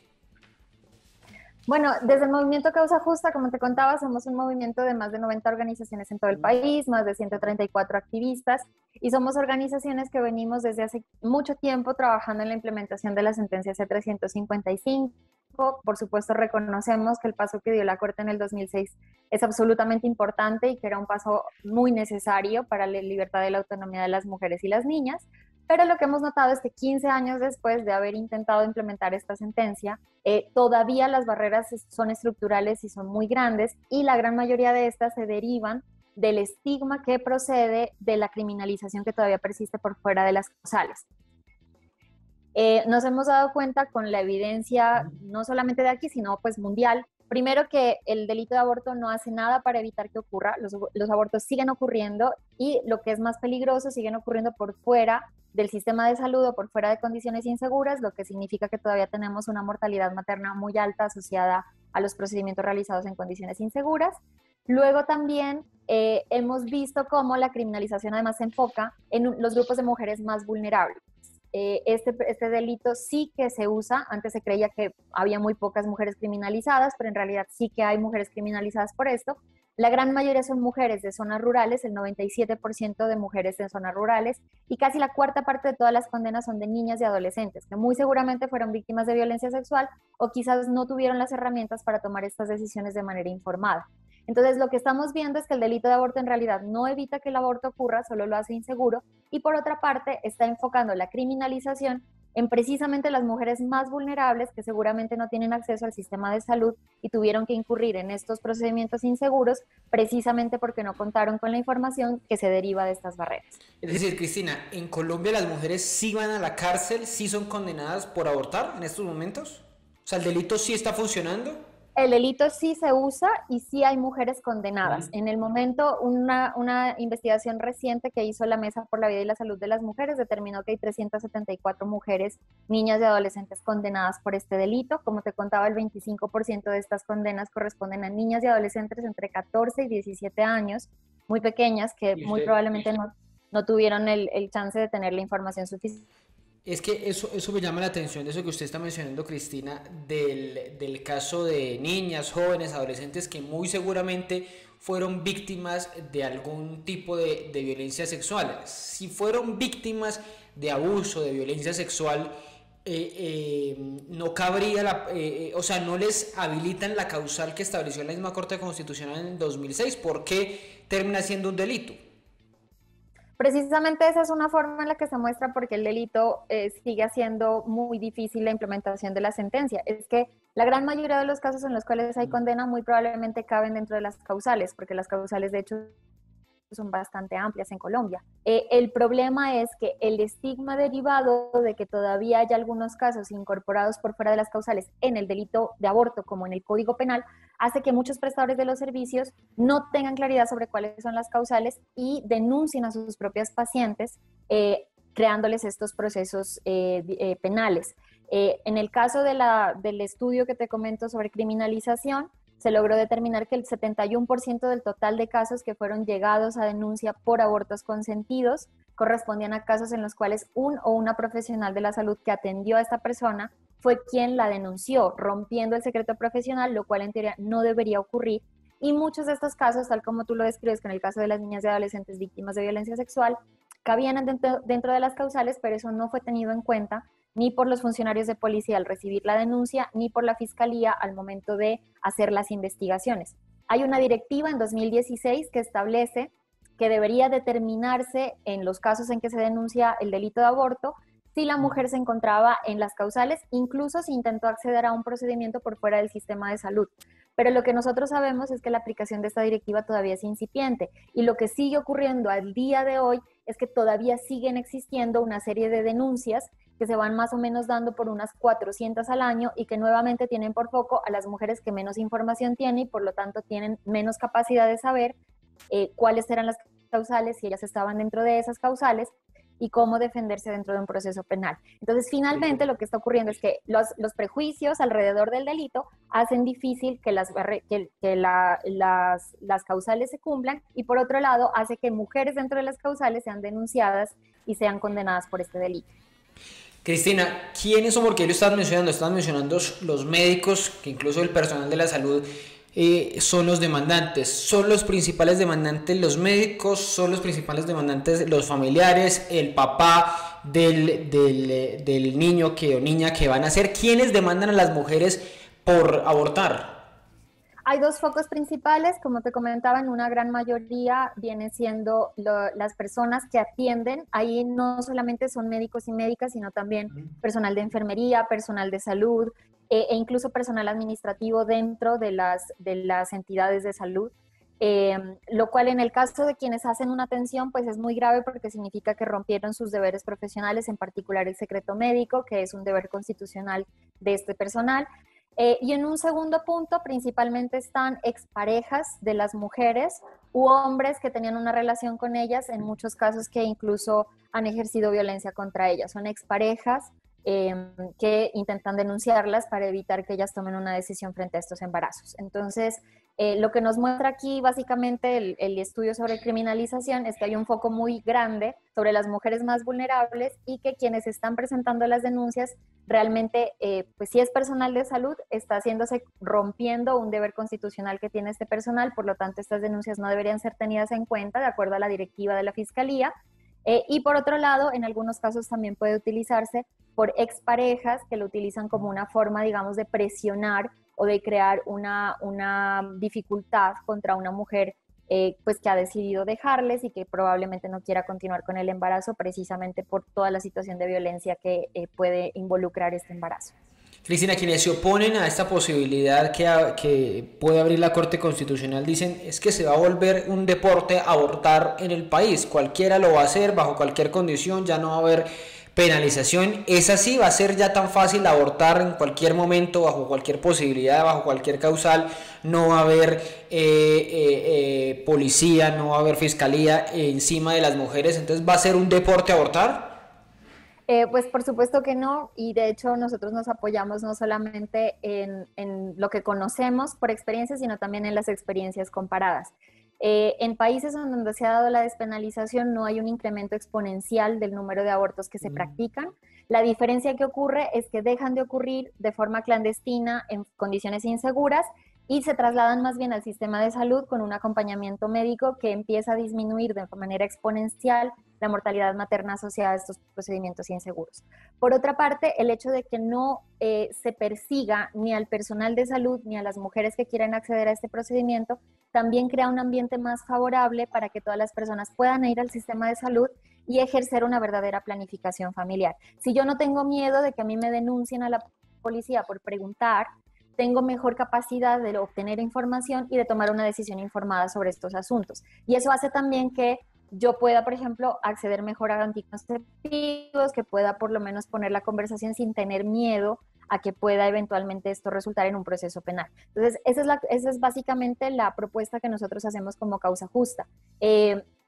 Bueno, desde el movimiento Causa Justa, como te contaba, somos un movimiento de más de 90 organizaciones en todo el país, más de 134 activistas, y somos organizaciones que venimos desde hace mucho tiempo trabajando en la implementación de la sentencia C-355, específico, por supuesto reconocemos que el paso que dio la Corte en el 2006 es absolutamente importante y que era un paso muy necesario para la libertad y la autonomía de las mujeres y las niñas, pero lo que hemos notado es que 15 años después de haber intentado implementar esta sentencia, todavía las barreras son estructurales y son muy grandes, y la gran mayoría de estas se derivan del estigma que procede de la criminalización que todavía persiste por fuera de las causales. Nos hemos dado cuenta con la evidencia, no solamente de aquí, sino pues mundial, primero que el delito de aborto no hace nada para evitar que ocurra, los abortos siguen ocurriendo, y lo que es más peligroso, siguen ocurriendo por fuera del sistema de salud o por fuera de condiciones inseguras, lo que significa que todavía tenemos una mortalidad materna muy alta asociada a los procedimientos realizados en condiciones inseguras. Luego también hemos visto cómo la criminalización además se enfoca en los grupos de mujeres más vulnerables. Este delito sí que se usa, antes se creía que había muy pocas mujeres criminalizadas, pero en realidad sí que hay mujeres criminalizadas por esto. La gran mayoría son mujeres de zonas rurales, el 97% de mujeres en zonas rurales, y casi la cuarta parte de todas las condenas son de niñas y adolescentes, que muy seguramente fueron víctimas de violencia sexual o quizás no tuvieron las herramientas para tomar estas decisiones de manera informada. Entonces, lo que estamos viendo es que el delito de aborto en realidad no evita que el aborto ocurra, solo lo hace inseguro, y por otra parte está enfocando la criminalización en precisamente las mujeres más vulnerables que seguramente no tienen acceso al sistema de salud y tuvieron que incurrir en estos procedimientos inseguros precisamente porque no contaron con la información que se deriva de estas barreras. Es decir, Cristina, ¿en Colombia las mujeres sí van a la cárcel, sí son condenadas por abortar en estos momentos? O sea, ¿el delito sí está funcionando? El delito sí se usa y sí hay mujeres condenadas. En el momento, una investigación reciente que hizo la Mesa por la Vida y la Salud de las Mujeres determinó que hay 374 mujeres, niñas y adolescentes condenadas por este delito. Como te contaba, el 25% de estas condenas corresponden a niñas y adolescentes entre 14 y 17 años, muy pequeñas, que muy probablemente no tuvieron el chance de tener la información suficiente. Es que eso me llama la atención, de eso que usted está mencionando, Cristina, del caso de niñas, jóvenes, adolescentes que muy seguramente fueron víctimas de algún tipo de violencia sexual. Si fueron víctimas de abuso, de violencia sexual, no cabría, o sea, no les habilitan la causal que estableció la misma Corte Constitucional en el 2006. ¿Por qué termina siendo un delito? Precisamente esa es una forma en la que se muestra por qué el delito sigue haciendo muy difícil la implementación de la sentencia. Es que la gran mayoría de los casos en los cuales hay condena muy probablemente caben dentro de las causales, porque las causales de hecho son bastante amplias en Colombia. El problema es que el estigma derivado de que todavía hay algunos casos incorporados por fuera de las causales en el delito de aborto, como en el Código Penal, hace que muchos prestadores de los servicios no tengan claridad sobre cuáles son las causales y denuncien a sus propias pacientes, creándoles estos procesos penales. En el caso del estudio que te comento sobre criminalización, se logró determinar que el 71% del total de casos que fueron llegados a denuncia por abortos consentidos correspondían a casos en los cuales un o una profesional de la salud que atendió a esta persona fue quien la denunció, rompiendo el secreto profesional, lo cual en teoría no debería ocurrir. Y muchos de estos casos, tal como tú lo describes, que en el caso de las niñas y adolescentes víctimas de violencia sexual, cabían dentro de las causales, pero eso no fue tenido en cuenta ni por los funcionarios de policía al recibir la denuncia, ni por la fiscalía al momento de hacer las investigaciones. Hay una directiva en 2016 que establece que debería determinarse en los casos en que se denuncia el delito de aborto si la mujer se encontraba en las causales, incluso si intentó acceder a un procedimiento por fuera del sistema de salud. Pero lo que nosotros sabemos es que la aplicación de esta directiva todavía es incipiente, y lo que sigue ocurriendo al día de hoy es que todavía siguen existiendo una serie de denuncias que se van más o menos dando por unas 400 al año y que nuevamente tienen por foco a las mujeres que menos información tienen y por lo tanto tienen menos capacidad de saber cuáles eran las causales, si ellas estaban dentro de esas causales y cómo defenderse dentro de un proceso penal. Entonces, finalmente, lo que está ocurriendo es que los prejuicios alrededor del delito hacen difícil que las causales se cumplan, y por otro lado, hace que mujeres dentro de las causales sean denunciadas y sean condenadas por este delito. Cristina, ¿quiénes son? Porque lo estás mencionando los médicos, que incluso el personal de la salud son los demandantes, son los principales demandantes los médicos, son los principales demandantes los familiares, el papá del niño o niña que van a ser. ¿Quiénes demandan a las mujeres por abortar? Hay dos focos principales, como te comentaba, en una gran mayoría vienen siendo las personas que atienden. Ahí no solamente son médicos y médicas, sino también personal de enfermería, personal de salud e incluso personal administrativo dentro de las entidades de salud. Lo cual en el caso de quienes hacen una atención pues es muy grave porque significa que rompieron sus deberes profesionales, en particular el secreto médico, que es un deber constitucional de este personal. Y en un segundo punto, principalmente están exparejas de las mujeres u hombres que tenían una relación con ellas, en muchos casos que incluso han ejercido violencia contra ellas. Son exparejas que intentan denunciarlas para evitar que ellas tomen una decisión frente a estos embarazos. Entonces, lo que nos muestra aquí básicamente el estudio sobre criminalización es que hay un foco muy grande sobre las mujeres más vulnerables y que quienes están presentando las denuncias realmente, pues si es personal de salud, está haciéndose rompiendo un deber constitucional que tiene este personal, por lo tanto estas denuncias no deberían ser tenidas en cuenta de acuerdo a la directiva de la Fiscalía. Y por otro lado, en algunos casos también puede utilizarse por exparejas que lo utilizan como una forma, digamos, de presionar o de crear una dificultad contra una mujer pues que ha decidido dejarles y que probablemente no quiera continuar con el embarazo precisamente por toda la situación de violencia que puede involucrar este embarazo. Cristina, quienes se oponen a esta posibilidad que puede abrir la Corte Constitucional dicen es que se va a volver un deporte abortar en el país, cualquiera lo va a hacer bajo cualquier condición, ya no va a haber penalización. ¿Es así? ¿Va a ser ya tan fácil abortar en cualquier momento, bajo cualquier posibilidad, bajo cualquier causal? No va a haber policía, no va a haber fiscalía encima de las mujeres, entonces ¿va a ser un deporte abortar? Pues por supuesto que no, y de hecho nosotros nos apoyamos no solamente en lo que conocemos por experiencia, sino también en las experiencias comparadas. En países donde se ha dado la despenalización no hay un incremento exponencial del número de abortos que se practican. La diferencia que ocurre es que dejan de ocurrir de forma clandestina en condiciones inseguras y se trasladan más bien al sistema de salud con un acompañamiento médico que empieza a disminuir de manera exponencial la mortalidad materna asociada a estos procedimientos inseguros. Por otra parte, el hecho de que no se persiga ni al personal de salud ni a las mujeres que quieran acceder a este procedimiento también crea un ambiente más favorable para que todas las personas puedan ir al sistema de salud y ejercer una verdadera planificación familiar. Si yo no tengo miedo de que a mí me denuncien a la policía por preguntar, tengo mejor capacidad de obtener información y de tomar una decisión informada sobre estos asuntos. Y eso hace también que yo pueda, por ejemplo, acceder mejor a anticonceptivos, que pueda por lo menos poner la conversación sin tener miedo a que pueda eventualmente esto resultar en un proceso penal. Entonces, esa es básicamente la propuesta que nosotros hacemos como causa justa.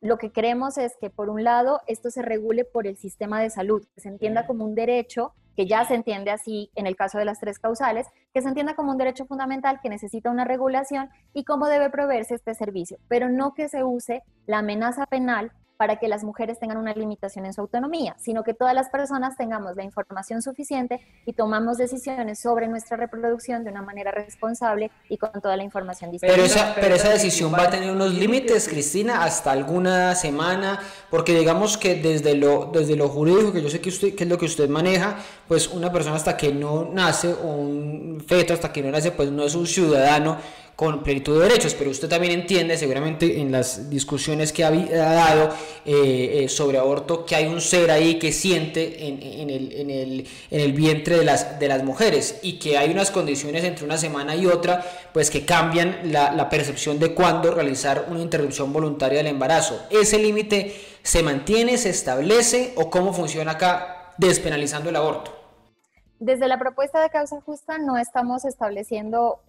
Lo que queremos es que, por un lado, esto se regule por el sistema de salud, que se entienda como un derecho, que ya se entiende así en el caso de las tres causales, que se entienda como un derecho fundamental que necesita una regulación y cómo debe proveerse este servicio, pero no que se use la amenaza penal para que las mujeres tengan una limitación en su autonomía, sino que todas las personas tengamos la información suficiente y tomamos decisiones sobre nuestra reproducción de una manera responsable y con toda la información disponible. Pero esa decisión va a tener unos límites, Cristina, hasta alguna semana, porque digamos que desde lo jurídico, que yo sé que es lo que usted maneja, pues una persona hasta que no nace, o un feto hasta que no nace, pues no es un ciudadano con plenitud de derechos, pero usted también entiende seguramente en las discusiones que ha dado sobre aborto que hay un ser ahí que siente en el vientre de las mujeres y que hay unas condiciones entre una semana y otra pues que cambian la percepción de cuándo realizar una interrupción voluntaria del embarazo. ¿Ese límite se mantiene, se establece o cómo funciona acá despenalizando el aborto? Desde la propuesta de causa justa no estamos estableciendo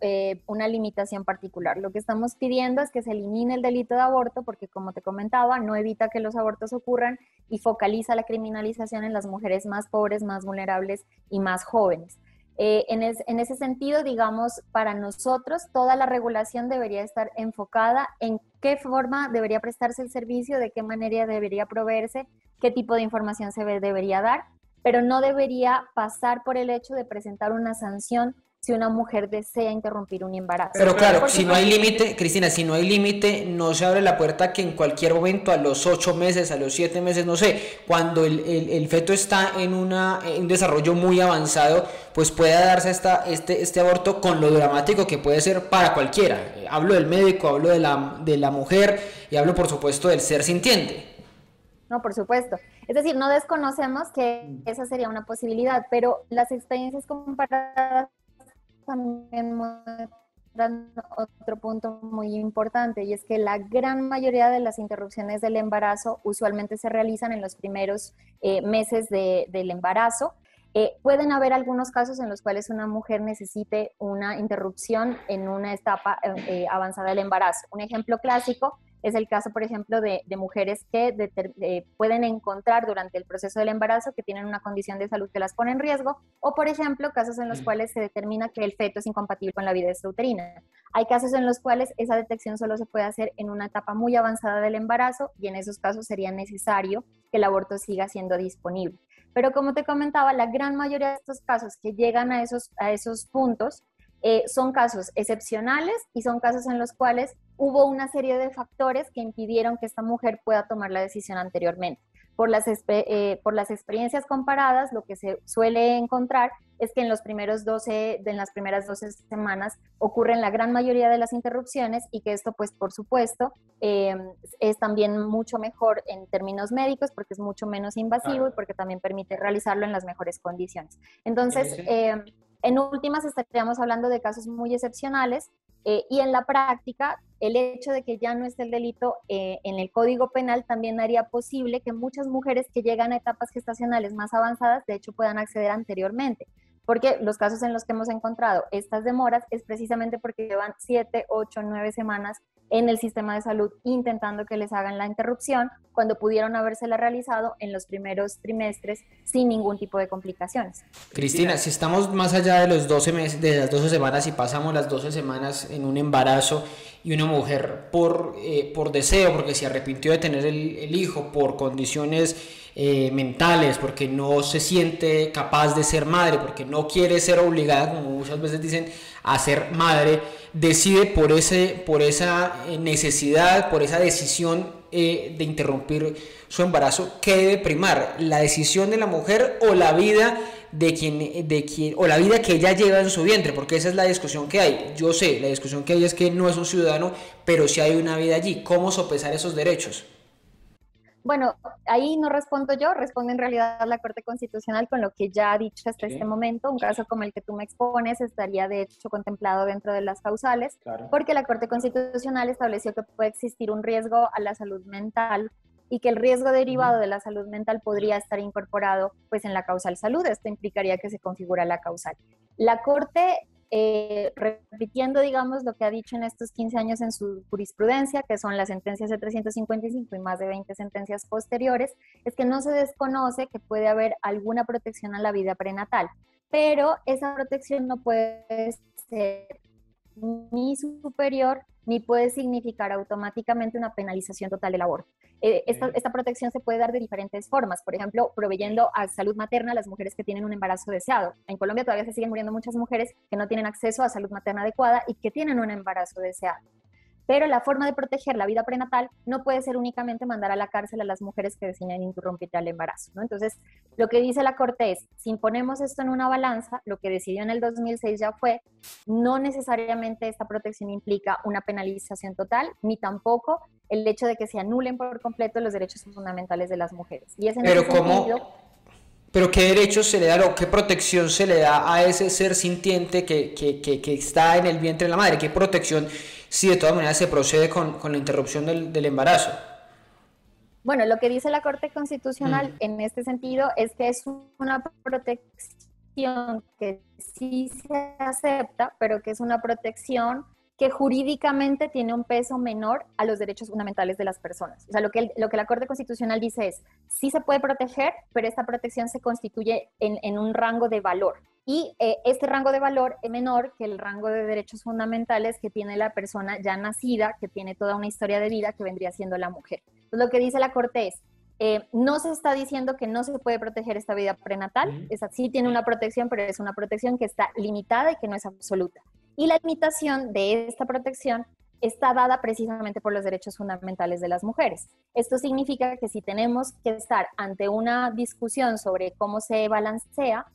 una limitación particular. Lo que estamos pidiendo es que se elimine el delito de aborto porque, como te comentaba, no evita que los abortos ocurran y focaliza la criminalización en las mujeres más pobres, más vulnerables y más jóvenes. En ese sentido, digamos, para nosotros toda la regulación debería estar enfocada en qué forma debería prestarse el servicio, de qué manera debería proveerse, qué tipo de información se debería dar, pero no debería pasar por el hecho de presentar una sanción si una mujer desea interrumpir un embarazo. Pero claro, Porque si no hay límite, Cristina, si no hay límite, no se abre la puerta que en cualquier momento, a los 8 meses, a los 7 meses, no sé, cuando el feto está en un desarrollo muy avanzado, pues pueda darse este aborto con lo dramático que puede ser para cualquiera. Hablo del médico, hablo de la mujer y hablo por supuesto del ser sintiente. No, por supuesto. Es decir, no desconocemos que esa sería una posibilidad, pero las experiencias comparadas también muestran otro punto muy importante, y es que la gran mayoría de las interrupciones del embarazo usualmente se realizan en los primeros meses del embarazo. Pueden haber algunos casos en los cuales una mujer necesite una interrupción en una etapa avanzada del embarazo. Un ejemplo clásico es el caso, por ejemplo, de mujeres que pueden encontrar durante el proceso del embarazo que tienen una condición de salud que las pone en riesgo, o, por ejemplo, casos en los cuales se determina que el feto es incompatible con la vida extrauterina. Hay casos en los cuales esa detección solo se puede hacer en una etapa muy avanzada del embarazo, y en esos casos sería necesario que el aborto siga siendo disponible. Pero como te comentaba, la gran mayoría de estos casos que llegan a esos puntos son casos excepcionales, y son casos en los cuales hubo una serie de factores que impidieron que esta mujer pueda tomar la decisión anteriormente. Por las experiencias comparadas, lo que se suele encontrar es que en las primeras 12 semanas ocurren la gran mayoría de las interrupciones, y que esto, pues, por supuesto, es también mucho mejor en términos médicos, porque es mucho menos invasivo y porque también permite realizarlo en las mejores condiciones. Entonces, en últimas estaríamos hablando de casos muy excepcionales, y en la práctica, el hecho de que ya no esté el delito en el Código Penal también haría posible que muchas mujeres que llegan a etapas gestacionales más avanzadas, de hecho, puedan acceder anteriormente. Porque los casos en los que hemos encontrado estas demoras es precisamente porque llevan 7, 8, 9 semanas en el sistema de salud intentando que les hagan la interrupción, cuando pudieron habérsela realizado en los primeros trimestres sin ningún tipo de complicaciones. Cristina, si estamos más allá de los 12 meses, de las 12 semanas, y pasamos las 12 semanas en un embarazo, y una mujer por deseo, porque se arrepintió de tener el hijo, por condiciones mentales, porque no se siente capaz de ser madre, porque no quiere ser obligada, como muchas veces dicen, a ser madre, decide por esa necesidad, por esa decisión de interrumpir su embarazo, ¿qué debe primar? ¿La decisión de la mujer o la vida o la vida que ella lleva en su vientre? Porque esa es la discusión que hay. Yo sé, la discusión que hay es que no es un ciudadano, pero sí hay una vida allí. ¿Cómo sopesar esos derechos? Bueno, ahí no respondo yo, responde en realidad la Corte Constitucional con lo que ya ha dicho hasta este momento. Un caso como el que tú me expones estaría de hecho contemplado dentro de las causales, porque la Corte Constitucional estableció que puede existir un riesgo a la salud mental, y que el riesgo derivado de la salud mental podría estar incorporado, pues, en la causal salud. Esto implicaría que se configura la causal. La Corte, repitiendo, digamos, lo que ha dicho en estos 15 años en su jurisprudencia, que son las sentencias de 355 y más de 20 sentencias posteriores, es que no se desconoce que puede haber alguna protección a la vida prenatal, pero esa protección no puede ser ni superior, ni puede significar automáticamente una penalización total del aborto. Esta protección se puede dar de diferentes formas, por ejemplo, proveyendo a salud materna a las mujeres que tienen un embarazo deseado. En Colombia todavía se siguen muriendo muchas mujeres que no tienen acceso a salud materna adecuada y que tienen un embarazo deseado. Pero la forma de proteger la vida prenatal no puede ser únicamente mandar a la cárcel a las mujeres que deciden interrumpir el embarazo, ¿no? Entonces, lo que dice la Corte es, si ponemos esto en una balanza, lo que decidió en el 2006 ya fue, no necesariamente esta protección implica una penalización total, ni tampoco el hecho de que se anulen por completo los derechos fundamentales de las mujeres. Y es en ese sentido, ¿pero qué derechos se le da o qué protección se le da a ese ser sintiente que está en el vientre de la madre? ¿Qué protección, si de todas maneras se procede con la interrupción del embarazo? Bueno, lo que dice la Corte Constitucional en este sentido es que es una protección que sí se acepta, pero que es una protección que jurídicamente tiene un peso menor a los derechos fundamentales de las personas. O sea, lo que la Corte Constitucional dice es, sí se puede proteger, pero esta protección se constituye en un rango de valor. Y este rango de valor es menor que el rango de derechos fundamentales que tiene la persona ya nacida, que tiene toda una historia de vida que vendría siendo la mujer. Entonces, lo que dice la Corte es, No se está diciendo que no se puede proteger esta vida prenatal, esa sí tiene una protección, pero es una protección que está limitada y que no es absoluta. Y la limitación de esta protección está dada precisamente por los derechos fundamentales de las mujeres. Esto significa que si tenemos que estar ante una discusión sobre cómo se balancea,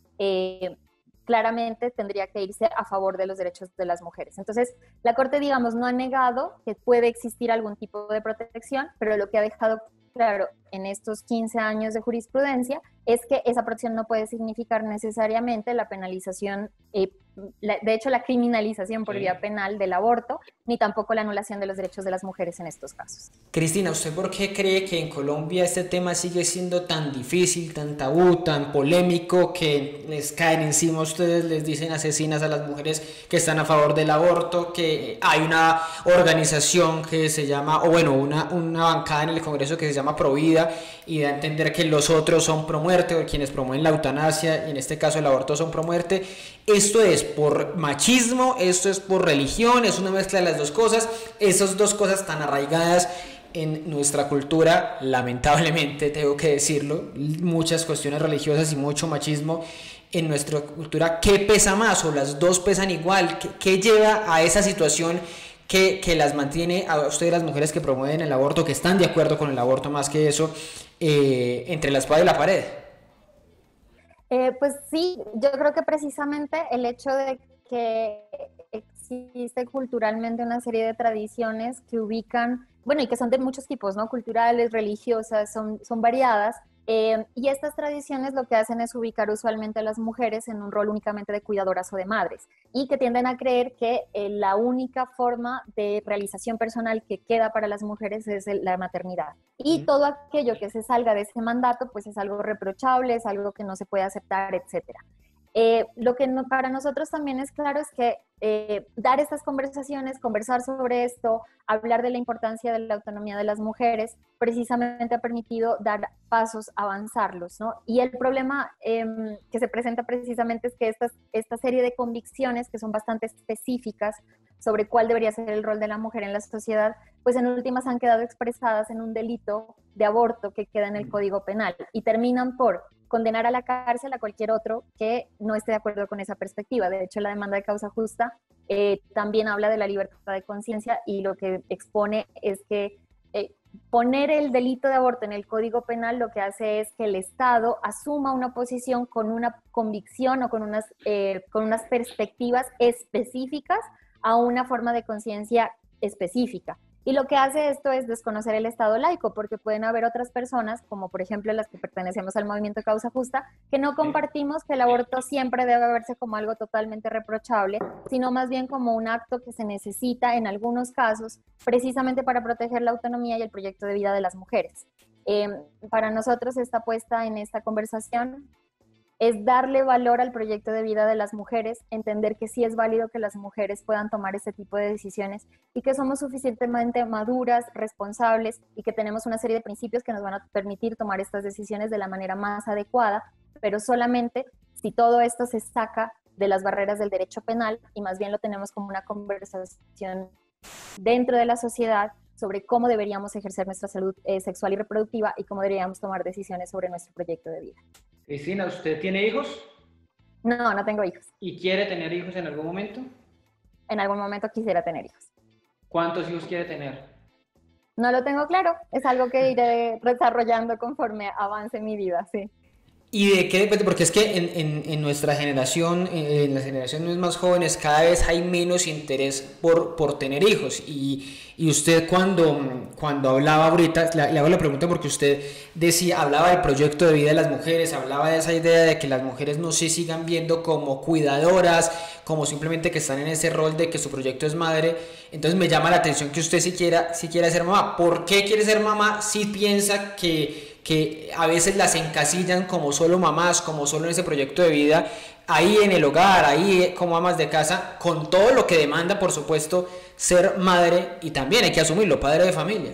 claramente tendría que irse a favor de los derechos de las mujeres. Entonces, la Corte, digamos, no ha negado que puede existir algún tipo de protección, pero lo que ha dejado claro en estos 15 años de jurisprudencia es que esa protección no puede significar necesariamente la penalización, de hecho la criminalización por vía penal del aborto, ni tampoco la anulación de los derechos de las mujeres en estos casos. Cristina, ¿usted por qué cree que en Colombia este tema sigue siendo tan difícil, tan tabú, tan polémico, que les caen encima a ustedes, les dicen asesinas a las mujeres que están a favor del aborto, que hay una organización que se llama, o bueno, una bancada en el Congreso que se llama Provida y da a entender que los otros son pro muerte, o quienes promueven la eutanasia y en este caso el aborto son pro muerte? ¿Esto es por machismo? ¿Esto es por religión? ¿Es una mezcla de las dos cosas? Esas dos cosas tan arraigadas en nuestra cultura, lamentablemente tengo que decirlo, muchas cuestiones religiosas y mucho machismo en nuestra cultura. ¿Qué pesa más o las dos pesan igual? ¿Qué lleva a esa situación que las mantiene a ustedes, las mujeres que promueven el aborto, que están de acuerdo con el aborto más que eso, entre la espada y la pared? Pues sí, yo creo que precisamente el hecho de que existe culturalmente una serie de tradiciones que ubican, bueno, y que son de muchos tipos, ¿no? Culturales, religiosas, son variadas. Y estas tradiciones lo que hacen es ubicar usualmente a las mujeres en un rol únicamente de cuidadoras o de madres, y que tienden a creer que la única forma de realización personal que queda para las mujeres es la maternidad. Y todo aquello que se salga de ese mandato, pues es algo reprochable, es algo que no se puede aceptar, etcétera. Lo que para nosotros también es claro es que dar estas conversaciones, conversar sobre esto, hablar de la importancia de la autonomía de las mujeres, precisamente ha permitido dar pasos, avanzarlos, ¿no? Y el problema que se presenta precisamente es que esta serie de convicciones que son bastante específicas sobre cuál debería ser el rol de la mujer en la sociedad, pues en últimas han quedado expresadas en un delito de aborto que queda en el Código Penal y terminan por condenar a la cárcel a cualquier otro que no esté de acuerdo con esa perspectiva. De hecho, la demanda de causa justa también habla de la libertad de conciencia, y lo que expone es que poner el delito de aborto en el Código Penal lo que hace es que el Estado asuma una posición con una convicción o con unas perspectivas específicas a una forma de conciencia específica. Y lo que hace esto es desconocer el Estado laico, porque pueden haber otras personas, como por ejemplo las que pertenecemos al movimiento de causa justa, que no compartimos que el aborto siempre debe verse como algo totalmente reprochable, sino más bien como un acto que se necesita en algunos casos precisamente para proteger la autonomía y el proyecto de vida de las mujeres. Para nosotros esta puesta en esta conversación es darle valor al proyecto de vida de las mujeres, entender que sí es válido que las mujeres puedan tomar este tipo de decisiones y que somos suficientemente maduras, responsables, y que tenemos una serie de principios que nos van a permitir tomar estas decisiones de la manera más adecuada, pero solamente si todo esto se saca de las barreras del derecho penal y más bien lo tenemos como una conversación dentro de la sociedad sobre cómo deberíamos ejercer nuestra salud sexual y reproductiva y cómo deberíamos tomar decisiones sobre nuestro proyecto de vida. Cristina, ¿usted tiene hijos? No, no tengo hijos. ¿Y quiere tener hijos en algún momento? En algún momento quisiera tener hijos. ¿Cuántos hijos quiere tener? No lo tengo claro, es algo que iré desarrollando conforme avance mi vida, sí. ¿Y de qué depende? Porque es que en nuestra generación, en las generaciones más jóvenes, cada vez hay menos interés por tener hijos. Y usted cuando hablaba ahorita, le hago la pregunta porque usted hablaba del proyecto de vida de las mujeres, hablaba de esa idea de que las mujeres no se sigan viendo como cuidadoras, como simplemente que están en ese rol de que su proyecto es madre. Entonces me llama la atención que usted sí quiera ser mamá. ¿Por qué quiere ser mamá si piensa que a veces las encasillan como solo mamás, como solo en ese proyecto de vida, ahí en el hogar, ahí como amas de casa, con todo lo que demanda, por supuesto, ser madre, y también hay que asumirlo, padre de familia?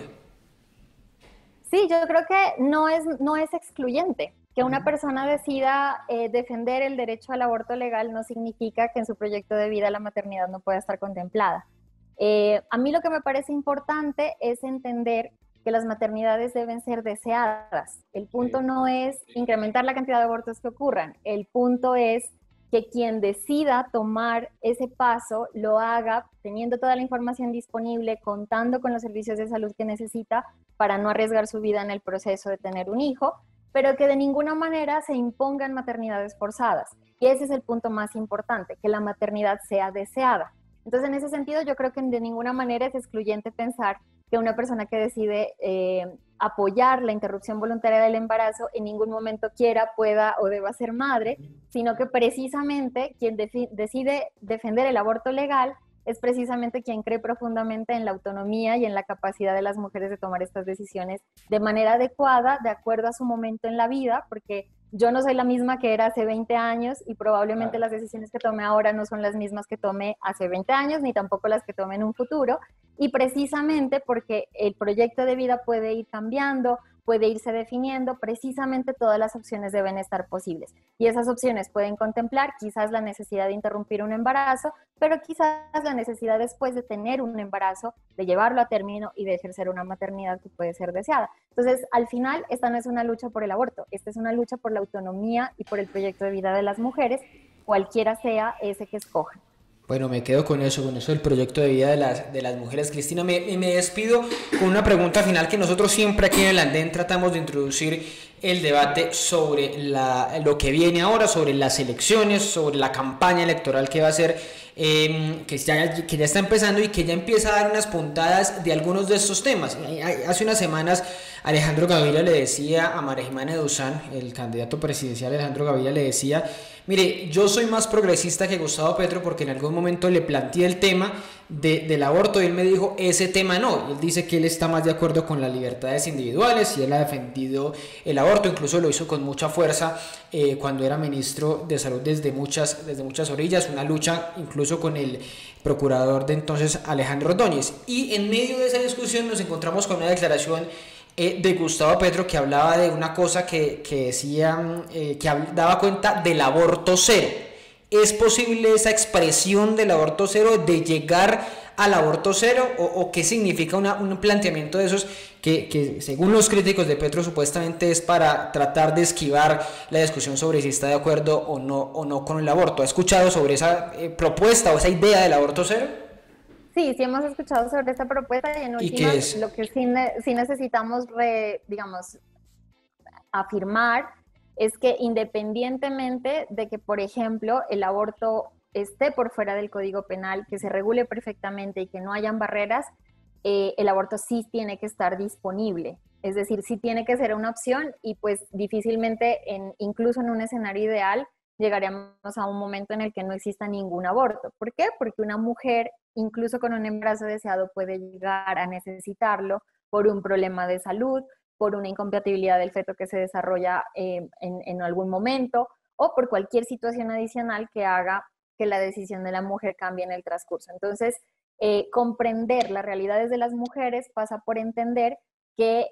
Sí, yo creo que no es excluyente. Que una persona decida defender el derecho al aborto legal no significa que en su proyecto de vida la maternidad no pueda estar contemplada. A mí lo que me parece importante es entender que las maternidades deben ser deseadas. El punto no es incrementar la cantidad de abortos que ocurran, el punto es que quien decida tomar ese paso lo haga teniendo toda la información disponible, contando con los servicios de salud que necesita para no arriesgar su vida en el proceso de tener un hijo, pero que de ninguna manera se impongan maternidades forzadas. Y ese es el punto más importante, que la maternidad sea deseada. Entonces, en ese sentido, yo creo que de ninguna manera es excluyente pensar que una persona que decide apoyar la interrupción voluntaria del embarazo en ningún momento quiera, pueda o deba ser madre, sino que precisamente quien decide defender el aborto legal es precisamente quien cree profundamente en la autonomía y en la capacidad de las mujeres de tomar estas decisiones de manera adecuada, de acuerdo a su momento en la vida, porque yo no soy la misma que era hace 20 años y probablemente las decisiones que tome ahora no son las mismas que tomé hace 20 años, ni tampoco las que tome en un futuro. Y precisamente porque el proyecto de vida puede ir cambiando, puede irse definiendo, precisamente todas las opciones deben estar posibles. Y esas opciones pueden contemplar quizás la necesidad de interrumpir un embarazo, pero quizás la necesidad después de tener un embarazo, de llevarlo a término y de ejercer una maternidad que puede ser deseada. Entonces, al final, esta no es una lucha por el aborto, esta es una lucha por la autonomía y por el proyecto de vida de las mujeres, cualquiera sea ese que escojan. Bueno, me quedo con eso del proyecto de vida de las mujeres. Cristina, me despido con una pregunta final que nosotros siempre aquí en el Andén tratamos de introducir el debate sobre lo que viene ahora, sobre las elecciones, sobre la campaña electoral que va a ser, que ya está empezando y que ya empieza a dar unas puntadas de algunos de estos temas. Hace unas semanas Alejandro Gaviria le decía a María Jimena Duzán, el candidato presidencial Alejandro Gaviria le decía: mire, yo soy más progresista que Gustavo Petro, porque en algún momento le planteé el tema del aborto y él me dijo, ese tema no. Él dice que él está más de acuerdo con las libertades individuales y él ha defendido el aborto, incluso lo hizo con mucha fuerza cuando era ministro de Salud desde muchas orillas, una lucha incluso con el procurador de entonces, Alejandro Ordóñez. Y en medio de esa discusión nos encontramos con una declaración de Gustavo Petro, que hablaba de una cosa que decía, que daba cuenta del aborto cero. ¿Es posible esa expresión del aborto cero, de llegar al aborto cero? ¿O qué significa un planteamiento de esos que según los críticos de Petro supuestamente es para tratar de esquivar la discusión sobre si está de acuerdo o no con el aborto? ¿Ha escuchado sobre esa propuesta o esa idea del aborto cero? Sí, hemos escuchado sobre esta propuesta y en últimas lo que sí necesitamos, afirmar es que independientemente de que, por ejemplo, el aborto esté por fuera del Código Penal, que se regule perfectamente y que no hayan barreras, el aborto sí tiene que estar disponible. Es decir, sí tiene que ser una opción y pues difícilmente, incluso en un escenario ideal, llegaríamos a un momento en el que no exista ningún aborto. ¿Por qué? Porque una mujer, incluso con un embarazo deseado, puede llegar a necesitarlo por un problema de salud, por una incompatibilidad del feto que se desarrolla en algún momento o por cualquier situación adicional que haga que la decisión de la mujer cambie en el transcurso. Entonces, comprender las realidades de las mujeres pasa por entender que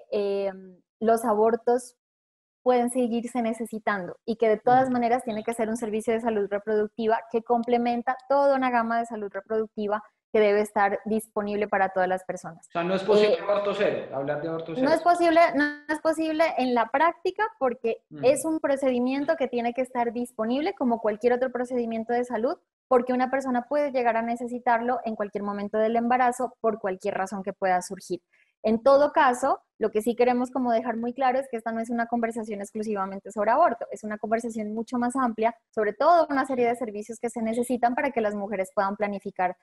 los abortos pueden seguirse necesitando y que de todas maneras tiene que ser un servicio de salud reproductiva que complementa toda una gama de salud reproductiva que debe estar disponible para todas las personas. O sea, no es posible aborto cero, hablar de aborto cero. No es posible en la práctica porque es un procedimiento que tiene que estar disponible como cualquier otro procedimiento de salud, porque una persona puede llegar a necesitarlo en cualquier momento del embarazo por cualquier razón que pueda surgir. En todo caso, lo que sí queremos como dejar muy claro es que esta no es una conversación exclusivamente sobre aborto, es una conversación mucho más amplia sobre toda una serie de servicios que se necesitan para que las mujeres puedan planificar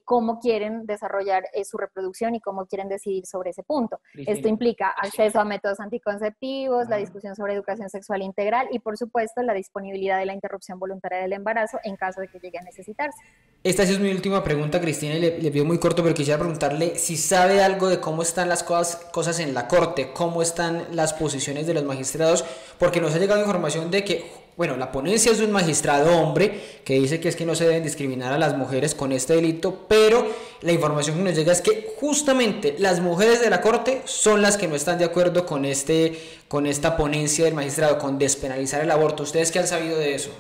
cómo quieren desarrollar su reproducción y cómo quieren decidir sobre ese punto. Esto implica acceso a métodos anticonceptivos, la discusión sobre educación sexual integral y, por supuesto, la disponibilidad de la interrupción voluntaria del embarazo en caso de que llegue a necesitarse. Esta sí es mi última pregunta, Cristina, y le pido muy corto, pero quisiera preguntarle si sabe algo de cómo están las cosas en la Corte, cómo están las posiciones de los magistrados, porque nos ha llegado información de que, bueno, la ponencia es de un magistrado hombre que dice que es que no se deben discriminar a las mujeres con este delito, pero la información que nos llega es que justamente las mujeres de la Corte son las que no están de acuerdo con esta ponencia del magistrado, con despenalizar el aborto. ¿Ustedes qué han sabido de eso?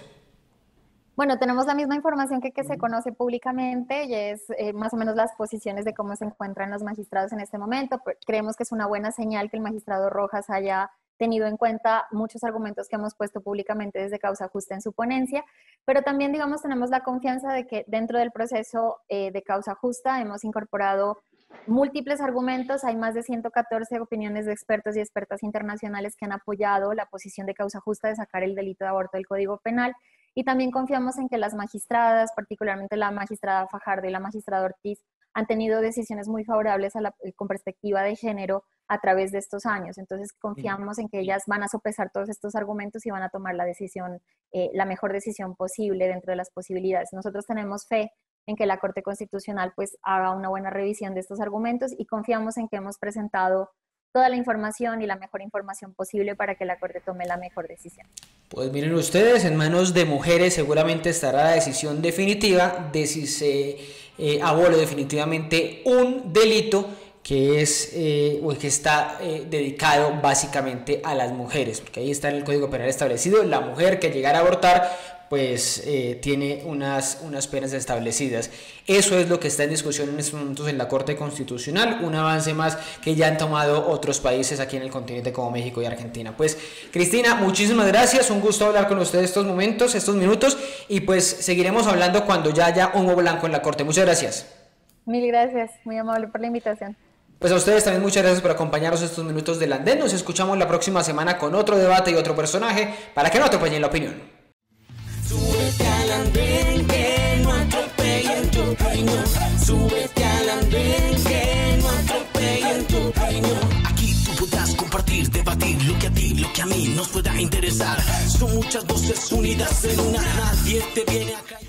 Bueno, tenemos la misma información que se conoce públicamente y es más o menos las posiciones de cómo se encuentran los magistrados en este momento. Creemos que es una buena señal que el magistrado Rojas haya tenido en cuenta muchos argumentos que hemos puesto públicamente desde Causa Justa en su ponencia, pero también, digamos, tenemos la confianza de que dentro del proceso de Causa Justa hemos incorporado múltiples argumentos. Hay más de 114 opiniones de expertos y expertas internacionales que han apoyado la posición de Causa Justa de sacar el delito de aborto del Código Penal, y también confiamos en que las magistradas, particularmente la magistrada Fajardo y la magistrada Ortiz, han tenido decisiones muy favorables con perspectiva de género a través de estos años. Entonces confiamos en que ellas van a sopesar todos estos argumentos y van a tomar la decisión, la mejor decisión posible dentro de las posibilidades. Nosotros tenemos fe en que la Corte Constitucional pues haga una buena revisión de estos argumentos y confiamos en que hemos presentado toda la información y la mejor información posible para que la Corte tome la mejor decisión. Pues miren ustedes, en manos de mujeres seguramente estará la decisión definitiva de si se abole definitivamente un delito que es o que está dedicado básicamente a las mujeres, porque ahí está en el Código Penal establecido, la mujer que llegara a abortar pues tiene unas penas establecidas. Eso es lo que está en discusión en estos momentos en la Corte Constitucional, un avance más que ya han tomado otros países aquí en el continente como México y Argentina. Pues Cristina, muchísimas gracias, un gusto hablar con usted estos minutos, y pues seguiremos hablando cuando ya haya un huevo blanco en la Corte. Muchas gracias. Mil gracias, muy amable por la invitación. Pues a ustedes también muchas gracias por acompañarnos estos minutos del Andén. Nos escuchamos la próxima semana con otro debate y otro personaje para que no atropellen la opinión. Súbete al andén, que no atropellen tu opinión. Súbete al andén, que no atropellen tu opinión. Aquí tú podrás compartir, debatir lo que a ti, lo que a mí nos pueda interesar. Son muchas voces unidas en una, nadie te viene a callar.